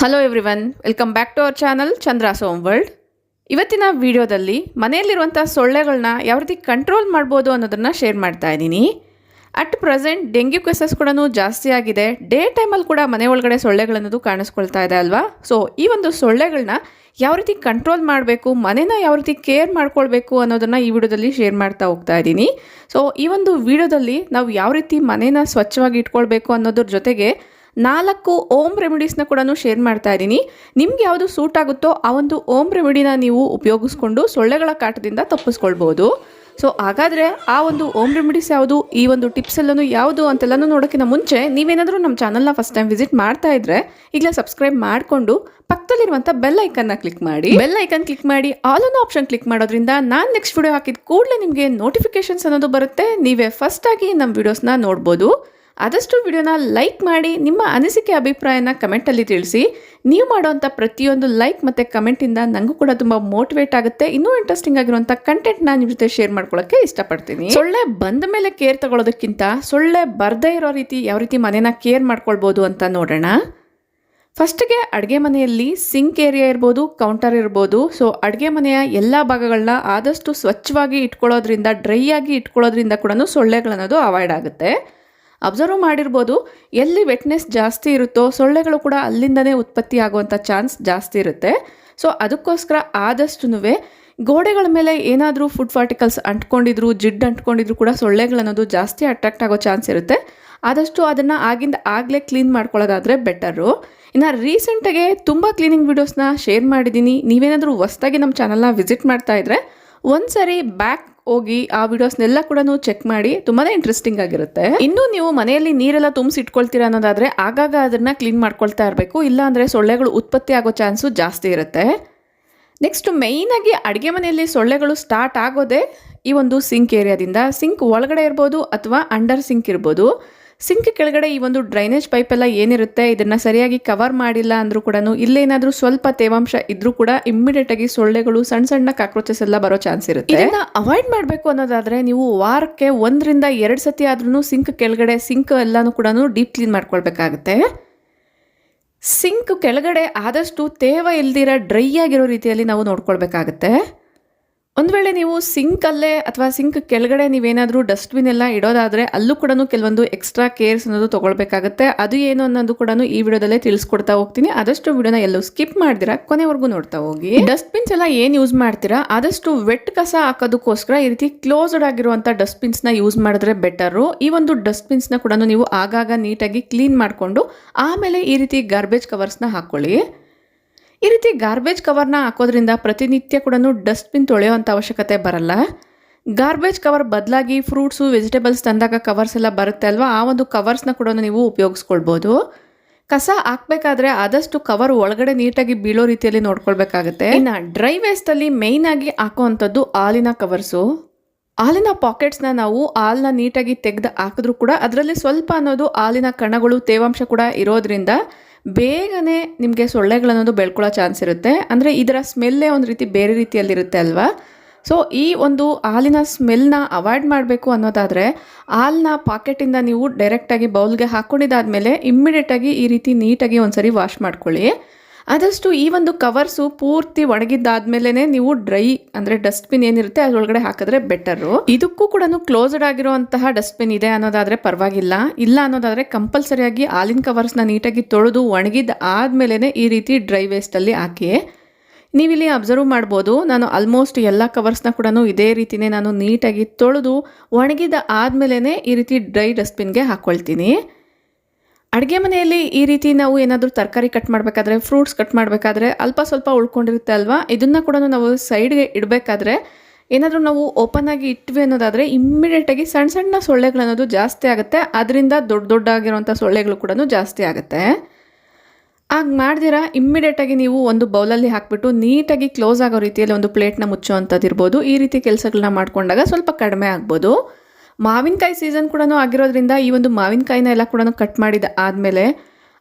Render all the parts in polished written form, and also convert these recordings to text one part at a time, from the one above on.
Hello everyone, welcome back to our channel Chandra's home world. ಇವತ್ತಿನ ವಿಡಿಯೋದಲ್ಲಿ ಮನೆಯಲ್ಲಿರುವಂಥ ಸೊಳ್ಳೆಗಳನ್ನ ಯಾವ ರೀತಿ ಕಂಟ್ರೋಲ್ ಮಾಡ್ಬೋದು ಅನ್ನೋದನ್ನು ಶೇರ್ ಮಾಡ್ತಾ ಇದ್ದೀನಿ. ಅಟ್ ಪ್ರೆಸೆಂಟ್ ಡೆಂಗ್ಯೂ ಕೇಸಸ್ ಕೂಡ ಜಾಸ್ತಿ ಆಗಿದೆ. ಡೇ ಟೈಮಲ್ಲಿ ಕೂಡ ಮನೆ ಒಳಗಡೆ ಸೊಳ್ಳೆಗಳನ್ನೋದು ಕಾಣಿಸ್ಕೊಳ್ತಾ ಇದೆ ಅಲ್ವಾ. ಸೊ ಈ ಒಂದು ಸೊಳ್ಳೆಗಳನ್ನ ಯಾವ ರೀತಿ ಕಂಟ್ರೋಲ್ ಮಾಡಬೇಕು, ಮನೆನ ಯಾವ ರೀತಿ ಕೇರ್ ಮಾಡ್ಕೊಳ್ಬೇಕು ಅನ್ನೋದನ್ನು ಈ ವಿಡಿಯೋದಲ್ಲಿ ಶೇರ್ ಮಾಡ್ತಾ ಹೋಗ್ತಾ ಇದ್ದೀನಿ. ಸೊ ಈ ಒಂದು ವಿಡಿಯೋದಲ್ಲಿ ನಾವು ಯಾವ ರೀತಿ ಮನೆನ ಸ್ವಚ್ಛವಾಗಿ ಇಟ್ಕೊಳ್ಬೇಕು ಅನ್ನೋದ್ರ ಜೊತೆಗೆ 4 ಓಮ್ ರೆಮಿಡೀಸ್ನ ಕೂಡ ಶೇರ್ ಮಾಡ್ತಾ ಇದ್ದೀನಿ. ನಿಮ್ಗೆ ಯಾವುದು ಸೂಟ್ ಆಗುತ್ತೋ ಆ ಒಂದು ಓಮ್ ರೆಮಿಡಿನ ನೀವು ಉಪಯೋಗಿಸ್ಕೊಂಡು ಸೊಳ್ಳೆಗಳ ಕಾಟದಿಂದ ತಪ್ಪಿಸ್ಕೊಳ್ಬೋದು. ಸೊ ಹಾಗಾದರೆ ಆ ಒಂದು ಓಮ್ ರೆಮಿಡೀಸ್ ಯಾವುದು, ಈ ಒಂದು ಟಿಪ್ಸ್ ಎಲ್ಲನೂ ಯಾವುದು ಅಂತೆಲ್ಲನೂ ನೋಡೋಕ್ಕಿಂತ ಮುಂಚೆ ನೀವೇನಾದರೂ ನಮ್ಮ ಚಾನಲ್ನ ಫಸ್ಟ್ ಟೈಮ್ ವಿಸಿಟ್ ಮಾಡ್ತಾ ಇದ್ದರೆ ಈಗಲೇ ಸಬ್ಸ್ಕ್ರೈಬ್ ಮಾಡಿಕೊಂಡು ಪಕ್ಕದಲ್ಲಿರುವಂಥ ಬೆಲ್ ಐಕನ್ನ ಕ್ಲಿಕ್ ಮಾಡಿ. ಬೆಲ್ ಐಕನ್ ಕ್ಲಿಕ್ ಮಾಡಿ ಆಲ್ ಅನ್ನೋ ಆಪ್ಷನ್ ಕ್ಲಿಕ್ ಮಾಡೋದ್ರಿಂದ ನಾನು ನೆಕ್ಸ್ಟ್ ವಿಡಿಯೋ ಹಾಕಿದ ಕೂಡಲೇ ನಿಮಗೆ ನೋಟಿಫಿಕೇಶನ್ಸ್ ಅನ್ನೋದು ಬರುತ್ತೆ. ನೀವೇ ಫಸ್ಟಾಗಿ ನಮ್ಮ ವಿಡಿಯೋಸ್ನ ನೋಡ್ಬೋದು. ಆದಷ್ಟು ವಿಡಿಯೋನ ಲೈಕ್ ಮಾಡಿ, ನಿಮ್ಮ ಅನಿಸಿಕೆ ಅಭಿಪ್ರಾಯನ ಕಮೆಂಟಲ್ಲಿ ತಿಳಿಸಿ. ನೀವು ಮಾಡೋವಂಥ ಪ್ರತಿಯೊಂದು ಲೈಕ್ ಮತ್ತು ಕಮೆಂಟಿಂದ ನನಗೂ ಕೂಡ ತುಂಬ ಮೋಟಿವೇಟ್ ಆಗುತ್ತೆ. ಇನ್ನೂ ಇಂಟ್ರೆಸ್ಟಿಂಗ್ ಆಗಿರುವಂಥ ಕಂಟೆಂಟ್ನ ನಿಮ್ಮ ಜೊತೆ ಶೇರ್ ಮಾಡ್ಕೊಳ್ಳೋಕ್ಕೆ ಇಷ್ಟಪಡ್ತೀನಿ. ಸೊಳ್ಳೆ ಬಂದ ಮೇಲೆ ಕೇರ್ ತಗೊಳ್ಳೋದಕ್ಕಿಂತ ಸೊಳ್ಳೆ ಬರದೇ ಇರೋ ರೀತಿ ಯಾವ ರೀತಿ ಮನೇನ ಕೇರ್ ಮಾಡ್ಕೊಳ್ಬೋದು ಅಂತ ನೋಡೋಣ. ಫಸ್ಟ್ಗೆ ಅಡುಗೆ ಮನೆಯಲ್ಲಿ ಸಿಂಕ್ ಏರಿಯಾ ಇರ್ಬೋದು, ಕೌಂಟರ್ ಇರ್ಬೋದು. ಸೊ ಅಡುಗೆ ಮನೆಯ ಎಲ್ಲ ಭಾಗಗಳನ್ನ ಆದಷ್ಟು ಸ್ವಚ್ಛವಾಗಿ ಇಟ್ಕೊಳ್ಳೋದ್ರಿಂದ, ಡ್ರೈ ಆಗಿ ಇಟ್ಕೊಳ್ಳೋದ್ರಿಂದ ಕೂಡ ಸೊಳ್ಳೆಗಳನ್ನೋದು ಅವಾಯ್ಡ್ ಆಗುತ್ತೆ. ಅಬ್ಸರ್ವ್ ಮಾಡಿರ್ಬೋದು, ಎಲ್ಲಿ ವೆಟ್ನೆಸ್ ಜಾಸ್ತಿ ಇರುತ್ತೋ ಸೊಳ್ಳೆಗಳು ಕೂಡ ಅಲ್ಲಿಂದನೇ ಉತ್ಪತ್ತಿ ಆಗುವಂಥ ಚಾನ್ಸ್ ಜಾಸ್ತಿ ಇರುತ್ತೆ. ಸೊ ಅದಕ್ಕೋಸ್ಕರ ಆದಷ್ಟು ಗೋಡೆಗಳ ಮೇಲೆ ಏನಾದರೂ ಫುಡ್ ಪಾರ್ಟಿಕಲ್ಸ್ ಅಂಟ್ಕೊಂಡಿದ್ರು, ಜಿಡ್ಡು ಅಂಟ್ಕೊಂಡಿದ್ರು ಕೂಡ ಸೊಳ್ಳೆಗಳನ್ನೋದು ಜಾಸ್ತಿ ಅಟ್ರಾಕ್ಟ್ ಆಗೋ ಚಾನ್ಸ್ ಇರುತ್ತೆ. ಆದಷ್ಟು ಅದನ್ನು ಆಗಲೇ ಕ್ಲೀನ್ ಮಾಡ್ಕೊಳ್ಳೋದಾದರೆ ಬೆಟರು. ಇನ್ನು ರೀಸೆಂಟಾಗೆ ತುಂಬ ಕ್ಲೀನಿಂಗ್ ವೀಡಿಯೋಸ್ನ ಶೇರ್ ಮಾಡಿದ್ದೀನಿ. ನೀವೇನಾದರೂ ಹೊಸ್ದಾಗಿ ನಮ್ಮ ಚಾನಲ್ನ ವಿಸಿಟ್ ಮಾಡ್ತಾ ಇದ್ದರೆ ಒಂದ್ಸರಿ ಬ್ಯಾಕ್ ಹೋಗಿ ಆ ವಿಡಿಯೋಸ್ನೆಲ್ಲ ಕೂಡ ಚೆಕ್ ಮಾಡಿ, ತುಂಬಾ ಇಂಟ್ರೆಸ್ಟಿಂಗ್ ಆಗಿರುತ್ತೆ. ಇನ್ನು ನೀವು ಮನೆಯಲ್ಲಿ ನೀರೆಲ್ಲ ತುಂಬಿಸಿ ಇಟ್ಕೊಳ್ತೀರಾ ಅನ್ನೋದಾದ್ರೆ ಆಗಾಗ ಅದನ್ನ ಕ್ಲೀನ್ ಮಾಡ್ಕೊಳ್ತಾ ಇರಬೇಕು, ಇಲ್ಲ ಅಂದ್ರೆ ಸೊಳ್ಳೆಗಳು ಉತ್ಪತ್ತಿ ಆಗೋ ಚಾನ್ಸು ಜಾಸ್ತಿ ಇರುತ್ತೆ. ನೆಕ್ಸ್ಟ್ ಮೇಯ್ನ್ ಆಗಿ ಅಡುಗೆ ಮನೆಯಲ್ಲಿ ಸೊಳ್ಳೆಗಳು ಸ್ಟಾರ್ಟ್ ಆಗೋದೇ ಈ ಒಂದು ಸಿಂಕ್ ಏರಿಯಾದಿಂದ. ಸಿಂಕ್ ಒಳಗಡೆ ಇರ್ಬೋದು ಅಥವಾ ಅಂಡರ್ ಸಿಂಕ್ ಇರ್ಬೋದು. ಸಿಂಕ್ ಕೆಳಗಡೆ ಈ ಒಂದು ಡ್ರೈನೇಜ್ ಪೈಪ್ ಎಲ್ಲ ಏನಿರುತ್ತೆ ಇದನ್ನ ಸರಿಯಾಗಿ ಕವರ್ ಮಾಡಿಲ್ಲ ಅಂದ್ರೂ ಕೂಡ, ಇಲ್ಲೇನಾದ್ರೂ ಸ್ವಲ್ಪ ತೇವಾಂಶ ಇದ್ರೂ ಕೂಡ ಇಮ್ಮಿಡಿಯೇಟ್ ಆಗಿ ಸೊಳ್ಳೆಗಳು, ಸಣ್ಣ ಸಣ್ಣ ಕಾಕ್ರೋಚಸ್ ಎಲ್ಲ ಬರೋ ಚಾನ್ಸ್ ಇರುತ್ತೆ. ಇದನ್ನ ಅವಾಯ್ಡ್ ಮಾಡಬೇಕು ಅನ್ನೋದಾದ್ರೆ ನೀವು ವಾರಕ್ಕೆ 1 ರಿಂದ 2 ಸತಿ ಆದ್ರೂ ಸಿಂಕ್ ಕೆಳಗಡೆ ಸಿಂಕ್ ಎಲ್ಲಾನು ಕೂಡ ಡೀಪ್ ಕ್ಲೀನ್ ಮಾಡ್ಕೊಳ್ಬೇಕಾಗುತ್ತೆ. ಸಿಂಕ್ ಕೆಳಗಡೆ ಆದಷ್ಟು ತೇವ ಇಲ್ದಿರ ಡ್ರೈ ಆಗಿರೋ ರೀತಿಯಲ್ಲಿ ನಾವು ನೋಡ್ಕೊಳ್ಬೇಕಾಗತ್ತೆ. ಒಂದು ವೇಳೆ ನೀವು ಸಿಂಕಲ್ಲೇ ಅಥವಾ ಸಿಂಕ್ ಕೆಳಗಡೆ ನೀವೇನಾದರೂ ಡಸ್ಟ್ಬಿನ್ ಎಲ್ಲ ಇಡೋದಾದರೆ ಅಲ್ಲೂ ಕೂಡ ಕೆಲವೊಂದು ಎಕ್ಸ್ಟ್ರಾ ಕೇರ್ಸ್ ಅನ್ನೋದು ತೊಗೊಳ್ಬೇಕಾಗುತ್ತೆ. ಅದು ಏನು ಅನ್ನೋದು ಕೂಡ ಈ ವಿಡಿಯೋದಲ್ಲೇ ತಿಳಿಸ್ಕೊಡ್ತಾ ಹೋಗ್ತೀನಿ. ಆದಷ್ಟು ವಿಡಿಯೋನ ಎಲ್ಲೂ ಸ್ಕಿಪ್ ಮಾಡ್ದಿರಾ ಕೊನೆವರೆಗೂ ನೋಡ್ತಾ ಹೋಗಿ. ಡಸ್ಟ್ಬಿನ್ಸ್ ಎಲ್ಲ ಏನು ಯೂಸ್ ಮಾಡ್ತೀರಾ ಆದಷ್ಟು ವೆಟ್ ಕಸ ಹಾಕೋದಕ್ಕೋಸ್ಕರ ಈ ರೀತಿ ಕ್ಲೋಸ್ಡ್ ಆಗಿರುವಂಥ ಡಸ್ಟ್ಬಿನ್ಸ್ನ ಯೂಸ್ ಮಾಡಿದ್ರೆ ಬೆಟರು. ಈ ಒಂದು ಡಸ್ಟ್ಬಿನ್ಸ್ನ ಕೂಡ ನೀವು ಆಗಾಗ ನೀಟಾಗಿ ಕ್ಲೀನ್ ಮಾಡಿಕೊಂಡು ಆಮೇಲೆ ಈ ರೀತಿ ಗಾರ್ಬೇಜ್ ಕವರ್ಸ್ನ ಹಾಕ್ಕೊಳ್ಳಿ. ಈ ರೀತಿ ಗಾರ್ಬೇಜ್ ಕವರ್ನ ಹಾಕೋದ್ರಿಂದ ಪ್ರತಿನಿತ್ಯ ಕೂಡ ಡಸ್ಟ್ಬಿನ್ ತೊಳೆಯೋವಂಥ ಅವಶ್ಯಕತೆ ಬರಲ್ಲ. ಗಾರ್ಬೇಜ್ ಕವರ್ ಬದಲಾಗಿ ಫ್ರೂಟ್ಸು, ವೆಜಿಟೇಬಲ್ಸ್ ತಂದಾಗ ಕವರ್ಸ್ ಎಲ್ಲ ಬರುತ್ತೆ ಅಲ್ವಾ, ಆ ಒಂದು ಕವರ್ಸ್ನ ಕೂಡ ನೀವು ಉಪಯೋಗಿಸ್ಕೊಳ್ಬೋದು. ಕಸ ಹಾಕಬೇಕಾದ್ರೆ ಆದಷ್ಟು ಕವರ್ ಒಳಗಡೆ ನೀಟಾಗಿ ಬೀಳೋ ರೀತಿಯಲ್ಲಿ ನೋಡ್ಕೊಳ್ಬೇಕಾಗುತ್ತೆ. ಇನ್ನು ಡ್ರೈ ವೇಸ್ಟಲ್ಲಿ ಮೇಯ್ನಾಗಿ ಹಾಕೋವಂಥದ್ದು ಹಾಲಿನ ಕವರ್ಸು. ಹಾಲಿನ ಪಾಕೆಟ್ಸ್ನ ನಾವು ಹಾಲನ್ನ ನೀಟಾಗಿ ತೆಗೆದು ಹಾಕಿದ್ರೂ ಕೂಡ ಅದರಲ್ಲಿ ಸ್ವಲ್ಪ ಅನ್ನೋದು ಹಾಲಿನ ಕಣಗಳು, ತೇವಾಂಶ ಕೂಡ ಇರೋದ್ರಿಂದ ಬೇಗನೆ ನಿಮಗೆ ಸೊಳ್ಳೆಗಳನ್ನೋದು ಬೆಳ್ಕೊಳ್ಳೋ ಚಾನ್ಸ್ ಇರುತ್ತೆ. ಅಂದರೆ ಇದರ ಸ್ಮೆಲ್ಲೇ ಒಂದು ರೀತಿ ಬೇರೆ ರೀತಿಯಲ್ಲಿರುತ್ತೆ ಅಲ್ವಾ. ಸೊ ಈ ಒಂದು ಹಾಲಿನ ಸ್ಮೆಲ್ನ ಅವಾಯ್ಡ್ ಮಾಡಬೇಕು ಅನ್ನೋದಾದರೆ ಹಾಲನ್ನ ಪಾಕೆಟಿಂದ ನೀವು ಡೈರೆಕ್ಟಾಗಿ ಬೌಲ್ಗೆ ಹಾಕ್ಕೊಂಡಿದ್ದಾದಮೇಲೆ ಇಮ್ಮಿಡಿಯೇಟಾಗಿ ಈ ರೀತಿ ನೀಟಾಗಿ ಒಂದ್ಸರಿ ವಾಶ್ ಮಾಡ್ಕೊಳ್ಳಿ. ಆದಷ್ಟು ಈ ಒಂದು ಕವರ್ಸು ಪೂರ್ತಿ ಒಣಗಿದ್ದಾದ್ಮೇಲೆ ನೀವು ಡ್ರೈ ಅಂದರೆ ಡಸ್ಟ್ಬಿನ್ ಏನಿರುತ್ತೆ ಅದರೊಳಗಡೆ ಹಾಕಿದ್ರೆ ಬೆಟರು. ಇದಕ್ಕೂ ಕೂಡ ಕ್ಲೋಸ್ಡ್ ಆಗಿರುವಂತಹ ಡಸ್ಟ್ಬಿನ್ ಇದೆ ಅನ್ನೋದಾದರೆ ಪರವಾಗಿಲ್ಲ. ಇಲ್ಲ ಅನ್ನೋದಾದರೆ ಕಂಪಲ್ಸರಿಯಾಗಿ ಹಾಲಿನ ಕವರ್ಸ್ನ ನೀಟಾಗಿ ತೊಳೆದು ಒಣಗಿದ ಆದಮೇಲೆ ಈ ರೀತಿ ಡ್ರೈ ವೇಸ್ಟಲ್ಲಿ ಹಾಕಿ. ನೀವಿಲ್ಲಿ ಅಬ್ಸರ್ವ್ ಮಾಡ್ಬೋದು, ನಾನು ಆಲ್ಮೋಸ್ಟ್ ಎಲ್ಲ ಕವರ್ಸ್ನ ಕೂಡ ಇದೇ ರೀತಿಯೇ ನಾನು ನೀಟಾಗಿ ತೊಳೆದು ಒಣಗಿದ ಆದಮೇಲೆ ಈ ರೀತಿ ಡ್ರೈ ಡಸ್ಟ್ಬಿನ್ಗೆ ಹಾಕ್ಕೊಳ್ತೀನಿ. ಅಡುಗೆ ಮನೆಯಲ್ಲಿ ಈ ರೀತಿ ನಾವು ಏನಾದರೂ ತರಕಾರಿ ಕಟ್ ಮಾಡಬೇಕಾದ್ರೆ, ಫ್ರೂಟ್ಸ್ ಕಟ್ ಮಾಡಬೇಕಾದ್ರೆ ಅಲ್ಪ ಸ್ವಲ್ಪ ಉಳ್ಕೊಂಡಿರುತ್ತೆ ಅಲ್ವಾ, ಇದನ್ನು ಕೂಡ ನಾವು ಸೈಡ್ಗೆ ಇಡಬೇಕಾದ್ರೆ ಏನಾದರೂ ನಾವು ಓಪನ್ ಆಗಿ ಇಟ್ವಿ ಅನ್ನೋದಾದರೆ ಇಮ್ಮಿಡಿಯೇಟಾಗಿ ಸಣ್ಣ ಸಣ್ಣ ಸೊಳ್ಳೆಗಳು ಅನ್ನೋದು ಜಾಸ್ತಿ ಆಗುತ್ತೆ. ಅದರಿಂದ ದೊಡ್ಡ ಆಗಿರುವಂಥ ಸೊಳ್ಳೆಗಳು ಕೂಡ ಜಾಸ್ತಿ ಆಗುತ್ತೆ. ಆಗ ಮಾಡ್ದಿರಾ ಇಮ್ಮಿಡಿಯೇಟಾಗಿ ನೀವು ಒಂದು ಬೌಲಲ್ಲಿ ಹಾಕಿಬಿಟ್ಟು ನೀಟಾಗಿ ಕ್ಲೋಸ್ ಆಗೋ ರೀತಿಯಲ್ಲಿ ಒಂದು ಪ್ಲೇಟ್ನ ಮುಚ್ಚುವಂಥದ್ದು ಇರ್ಬೋದು. ಈ ರೀತಿ ಕೆಲಸಗಳನ್ನ ಮಾಡ್ಕೊಂಡಾಗ ಸ್ವಲ್ಪ ಕಡಿಮೆ ಆಗ್ಬೋದು. ಮಾವಿನಕಾಯಿ ಸೀಸನ್ ಕೂಡ ಆಗಿರೋದ್ರಿಂದ ಈ ಒಂದು ಮಾವಿನಕಾಯಿನ ಎಲ್ಲ ಕೂಡ ಕಟ್ ಮಾಡಿದ ಆದಮೇಲೆ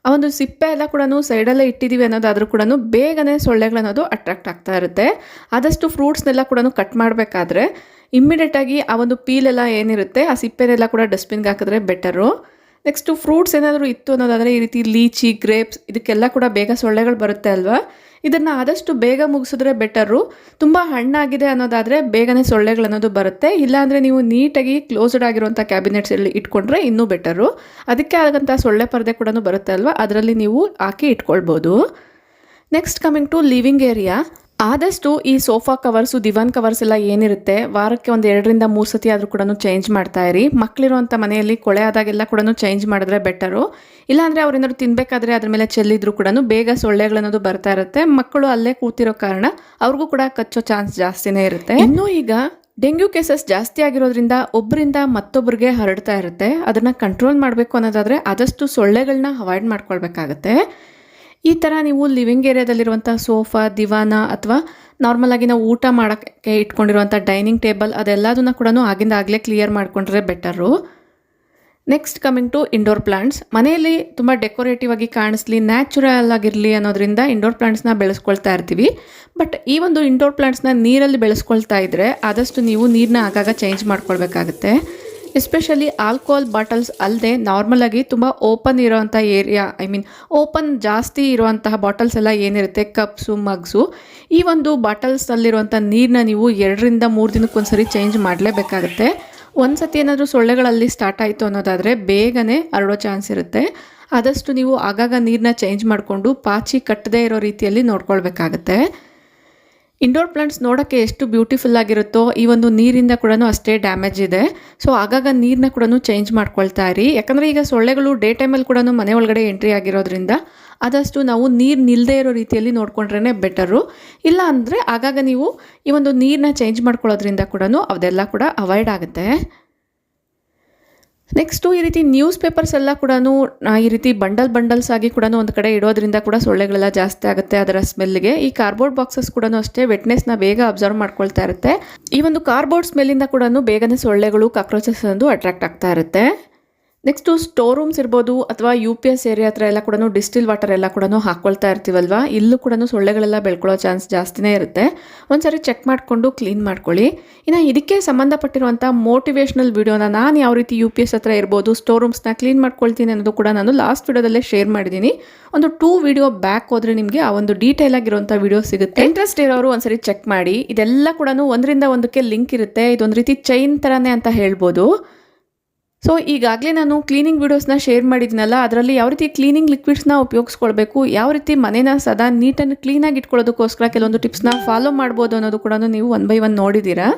ಆ ಒಂದು ಸಿಪ್ಪೆ ಎಲ್ಲ ಕೂಡ ಸೈಡಲ್ಲೇ ಇಟ್ಟಿದ್ದೀವಿ ಅನ್ನೋದಾದ್ರೂ ಕೂಡ ಬೇಗನೆ ಸೊಳ್ಳೆಗಳನ್ನೋದು ಅಟ್ರಾಕ್ಟ್ ಆಗ್ತಾ ಇರುತ್ತೆ. ಆದಷ್ಟು ಫ್ರೂಟ್ಸ್ನೆಲ್ಲ ಕೂಡ ಕಟ್ ಮಾಡಬೇಕಾದ್ರೆ ಇಮ್ಮಿಡಿಯೇಟಾಗಿ ಆ ಒಂದು ಪೀಲೆಲ್ಲ ಏನಿರುತ್ತೆ ಆ ಸಿಪ್ಪೆನೆಲ್ಲ ಕೂಡ ಡಸ್ಟ್ಬಿನ್ಗೆ ಹಾಕಿದ್ರೆ ಬೆಟರು. ನೆಕ್ಸ್ಟು ಫ್ರೂಟ್ಸ್ ಏನಾದರೂ ಇತ್ತು ಅನ್ನೋದಾದರೆ ಈ ರೀತಿ ಲೀಚಿ, ಗ್ರೇಪ್ಸ್ ಇದಕ್ಕೆಲ್ಲ ಕೂಡ ಬೇಗ ಸೊಳ್ಳೆಗಳು ಬರುತ್ತೆ ಅಲ್ವಾ. ಇದನ್ನು ಆದಷ್ಟು ಬೇಗ ಮುಗಿಸಿದ್ರೆ ಬೆಟರು. ತುಂಬ ಹಣ್ಣಾಗಿದೆ ಅನ್ನೋದಾದರೆ ಬೇಗನೆ ಸೊಳ್ಳೆಗಳು ಅನ್ನೋದು ಬರುತ್ತೆ. ಇಲ್ಲಾಂದರೆ ನೀವು ನೀಟಾಗಿ ಕ್ಲೋಸ್ಡ್ ಆಗಿರುವಂಥ ಕ್ಯಾಬಿನೆಟ್ಸಲ್ಲಿ ಇಟ್ಕೊಂಡ್ರೆ ಇನ್ನೂ ಬೆಟರು. ಅದಕ್ಕೆ ಆದಂಥ ಸೊಳ್ಳೆ ಪರದೆ ಕೂಡ ಬರುತ್ತೆ ಅಲ್ವಾ, ಅದರಲ್ಲಿ ನೀವು ಹಾಕಿ ಇಟ್ಕೊಳ್ಬೋದು. Next coming to living area. ಆದಷ್ಟು ಈ ಸೋಫಾ ಕವರ್ಸು, ದಿವಾನ್ ಕವರ್ಸ್ ಎಲ್ಲ ಏನಿರುತ್ತೆ ವಾರಕ್ಕೆ ಒಂದು 2 ರಿಂದ 3 ಸತಿ ಆದರೂ ಕೂಡ ಚೇಂಜ್ ಮಾಡ್ತಾ ಇರಿ. ಮಕ್ಕಳಿರುವಂಥ ಮನೆಯಲ್ಲಿ ಕೊಳೆ ಆದಾಗೆಲ್ಲ ಕೂಡ ಚೇಂಜ್ ಮಾಡಿದ್ರೆ ಬೆಟರು. ಇಲ್ಲಾಂದರೆ ಅವ್ರೇನಾದ್ರು ತಿನ್ನಬೇಕಾದ್ರೆ ಅದ್ರ ಮೇಲೆ ಚೆಲ್ಲಿದ್ರು ಕೂಡ ಬೇಗ ಸೊಳ್ಳೆಗಳನ್ನೋದು ಬರ್ತಾ ಇರುತ್ತೆ. ಮಕ್ಕಳು ಅಲ್ಲೇ ಕೂತಿರೋ ಕಾರಣ ಅವ್ರಿಗೂ ಕೂಡ ಕಚ್ಚೋ ಚಾನ್ಸ್ ಜಾಸ್ತಿನೇ ಇರುತ್ತೆ. ಇನ್ನೂ ಈಗ ಡೆಂಗ್ಯೂ ಕೇಸಸ್ ಜಾಸ್ತಿ ಆಗಿರೋದ್ರಿಂದ ಒಬ್ಬರಿಂದ ಮತ್ತೊಬ್ಬರಿಗೆ ಹರಡ್ತಾ ಇರುತ್ತೆ. ಅದನ್ನು ಕಂಟ್ರೋಲ್ ಮಾಡಬೇಕು ಅನ್ನೋದಾದರೆ ಆದಷ್ಟು ಸೊಳ್ಳೆಗಳನ್ನ ಅವಾಯ್ಡ್ ಮಾಡ್ಕೊಳ್ಬೇಕಾಗತ್ತೆ. ಈ ಥರ ನೀವು ಲಿವಿಂಗ್ ಏರಿಯಾದಲ್ಲಿರುವಂಥ ಸೋಫಾ, ದಿವಾನ ಅಥವಾ ನಾರ್ಮಲಾಗಿ ನಾವು ಊಟ ಮಾಡೋಕ್ಕೆ ಇಟ್ಕೊಂಡಿರುವಂಥ ಡೈನಿಂಗ್ ಟೇಬಲ್ ಅದೆಲ್ಲದನ್ನ ಕೂಡ ಆಗಲೇ ಕ್ಲಿಯರ್ ಮಾಡಿಕೊಂಡ್ರೆ better. Next coming to indoor plants. ಮನೆಯಲ್ಲಿ ತುಂಬ ಡೆಕೋರೇಟಿವ್ ಆಗಿ ಕಾಣಿಸ್ಲಿ, ನ್ಯಾಚುರಲ್ ಆಗಿರಲಿ ಅನ್ನೋದ್ರಿಂದ ಇಂಡೋರ್ ಪ್ಲಾಂಟ್ಸ್ನ ಬೆಳೆಸ್ಕೊಳ್ತಾ ಇರ್ತೀವಿ. ಬಟ್ ಈ ಒಂದು ಇಂಡೋರ್ ಪ್ಲಾಂಟ್ಸ್ನ ನೀರಲ್ಲಿ ಬೆಳೆಸ್ಕೊಳ್ತಾ ಇದ್ದರೆ ಆದಷ್ಟು ನೀವು ನೀರನ್ನ ಆಗಾಗ ಚೇಂಜ್ ಮಾಡ್ಕೊಳ್ಬೇಕಾಗತ್ತೆ. ಎಸ್ಪೆಷಲಿ ಆಲ್ಕೋಹಾಲ್ ಬಾಟಲ್ಸ್ ಅಲ್ಲದೆ ನಾರ್ಮಲಾಗಿ ತುಂಬ ಓಪನ್ ಇರೋವಂಥ ಏರಿಯಾ, ಓಪನ್ ಜಾಸ್ತಿ ಇರುವಂತಹ ಬಾಟಲ್ಸ್ ಎಲ್ಲ ಏನಿರುತ್ತೆ, ಕಪ್ಸು, ಮಗ್ಸು, ಈ ಒಂದು ಬಾಟಲ್ಸಲ್ಲಿರುವಂಥ ನೀರನ್ನ ನೀವು 2 ರಿಂದ 3 ದಿನಕ್ಕೊಂದ್ಸರಿ ಚೇಂಜ್ ಮಾಡಲೇಬೇಕಾಗುತ್ತೆ. ಒಂದು ಸತಿ ಏನಾದರೂ ಸೊಳ್ಳೆಗಳಲ್ಲಿ ಸ್ಟಾರ್ಟ್ ಆಯಿತು ಅನ್ನೋದಾದರೆ ಬೇಗನೆ ಹರಡೋ ಚಾನ್ಸ್ ಇರುತ್ತೆ. ಆದಷ್ಟು ನೀವು ಆಗಾಗ ನೀರನ್ನ ಚೇಂಜ್ ಮಾಡಿಕೊಂಡು ಪಾಚಿ ಕಟ್ಟದೇ ಇರೋ ರೀತಿಯಲ್ಲಿ ನೋಡ್ಕೊಳ್ಬೇಕಾಗತ್ತೆ. ಇಂಡೋರ್ ಪ್ಲಾಂಟ್ಸ್ ನೋಡೋಕ್ಕೆ ಎಷ್ಟು ಬ್ಯೂಟಿಫುಲ್ ಆಗಿರುತ್ತೋ ಈ ಒಂದು ನೀರಿಂದ ಕೂಡ ಅಷ್ಟೇ ಡ್ಯಾಮೇಜ್ ಇದೆ. ಸೊ ಆಗಾಗ ನೀರನ್ನ ಕೂಡ ಚೇಂಜ್ ಮಾಡ್ಕೊಳ್ತಾ ಇರಿ. ಯಾಕಂದರೆ ಈಗ ಸೊಳ್ಳೆಗಳು ಡೇ ಟೈಮಲ್ಲಿ ಕೂಡ ಮನೆ ಒಳಗಡೆ ಎಂಟ್ರಿ ಆಗಿರೋದ್ರಿಂದ ಆದಷ್ಟು ನಾವು ನೀರು ನಿಲ್ಲದೇ ಇರೋ ರೀತಿಯಲ್ಲಿ ನೋಡ್ಕೊಂಡ್ರೇ ಬೆಟರು. ಇಲ್ಲ ಅಂದರೆ ಆಗಾಗ ನೀವು ಈ ಒಂದು ನೀರನ್ನ ಚೇಂಜ್ ಮಾಡ್ಕೊಳ್ಳೋದ್ರಿಂದ ಕೂಡ ಅದೆಲ್ಲ ಕೂಡ ಅವಾಯ್ಡ್ ಆಗುತ್ತೆ. ನೆಕ್ಸ್ಟು ಈ ರೀತಿ ನ್ಯೂಸ್ ಪೇಪರ್ಸ್ ಎಲ್ಲ ಕೂಡ ಈ ರೀತಿ ಬಂಡಲ್ಸ್ ಆಗಿ ಕೂಡ ಒಂದು ಕಡೆ ಇಡೋದ್ರಿಂದ ಕೂಡ ಸೊಳ್ಳೆಗಳೆಲ್ಲ ಜಾಸ್ತಿ ಆಗುತ್ತೆ ಅದರ ಸ್ಮೆಲ್ಗೆ. ಈ ಕಾರ್ಬೋರ್ಡ್ ಬಾಕ್ಸಸ್ ಕೂಡ ಅಷ್ಟೇ ವೆಟ್ನೆಸ್ನ ಬೇಗ ಅಬ್ಸರ್ವ್ ಮಾಡ್ಕೊಳ್ತಾ ಇರುತ್ತೆ. ಈ ಒಂದು ಕಾರ್ಬೋರ್ಡ್ ಸ್ಮೆಲ್ಲಿಂದ ಕೂಡ ಬೇಗನೆ ಸೊಳ್ಳೆಗಳು, ಕಾಕ್ರೋಚಸ್ ಒಂದು ಅಟ್ರಾಕ್ಟ್ ಆಗ್ತಾ ಇರುತ್ತೆ. ನೆಕ್ಸ್ಟು ಸ್ಟೋರ್ ರೂಮ್ಸ್ ಇರ್ಬೋದು ಅಥವಾ UPS ಏರಿಯಾ ಹತ್ರ ಎಲ್ಲ ಕೂಡ ಡಿಸ್ಟಿಲ್ ವಾಟರ್ ಎಲ್ಲ ಕೂಡ ಹಾಕ್ಕೊಳ್ತಾ ಇರ್ತೀವಲ್ವ, ಇಲ್ಲೂ ಕೂಡ ಸೊಳ್ಳೆಗಳೆಲ್ಲ ಬೆಳ್ಕೊಳ್ಳೋ ಚಾನ್ಸ್ ಜಾಸ್ತಿನೇ ಇರುತ್ತೆ. ಒಂದ್ಸರಿ ಚೆಕ್ ಮಾಡಿಕೊಂಡು ಕ್ಲೀನ್ ಮಾಡ್ಕೊಳ್ಳಿ. ಇನ್ನು ಇದಕ್ಕೆ ಸಂಬಂಧಪಟ್ಟಿರುವಂಥ ಮೋಟಿವೇಶ್ನಲ್ ವಿಡಿಯೋನ ನಾನು ಯಾವ ರೀತಿ UPS ಹತ್ರ ಇರ್ಬೋದು ಸ್ಟೋರ್ ರೂಮ್ಸ್ನ ಕ್ಲೀನ್ ಮಾಡ್ಕೊಳ್ತೀನಿ ಅನ್ನೋದು ಕೂಡ ನಾನು ಲಾಸ್ಟ್ ವಿಡಿಯೋದಲ್ಲೇ ಶೇರ್ ಮಾಡಿದ್ದೀನಿ. ಒಂದು 2 ವಿಡಿಯೋ ಬ್ಯಾಕ್ ಹೋದರೆ ನಿಮಗೆ ಆ ಒಂದು ಡೀಟೇಲ್ ಆಗಿರುವಂಥ ವಿಡಿಯೋ ಸಿಗುತ್ತೆ. ಇಂಟ್ರೆಸ್ಟ್ ಇರೋರು ಒಂದ್ಸರಿ ಚೆಕ್ ಮಾಡಿ. ಇದೆಲ್ಲ ಕೂಡ ಒಂದರಿಂದ ಒಂದಕ್ಕೆ ಲಿಂಕ್ ಇರುತ್ತೆ. ಇದೊಂದು ರೀತಿ ಚೈನ್ ಥರನೇ ಅಂತ ಹೇಳ್ಬೋದು. ಸೊ ಈಗಾಗಲೇ ನಾನು ಕ್ಲೀನಿಂಗ್ ವಿಡಿಯೋಸ್ನ ಶೇರ್ ಮಾಡಿದ್ದೀನಲ್ಲ, ಅದರಲ್ಲಿ ಯಾವ ರೀತಿ ಕ್ಲೀನಿಂಗ್ ಲಿಕ್ವಿಡ್ಸ್ನ ಉಪಯೋಗಿಸ್ಕೊಳ್ಬೇಕು, ಯಾವ ರೀತಿ ಮನೇನ ಸದಾ ನೀಟನ್ನು ಕ್ಲೀನಾಗಿ ಇಟ್ಕೊಳ್ಳೋದಕ್ಕೋಸ್ಕರ ಕೆಲವೊಂದು ಟಿಪ್ಸ್ನ ಫಾಲೋ ಮಾಡ್ಬೋದು ಅನ್ನೋದು ಕೂಡ ನೀವು 1 by 1 ನೋಡಿದ್ದೀರಾ.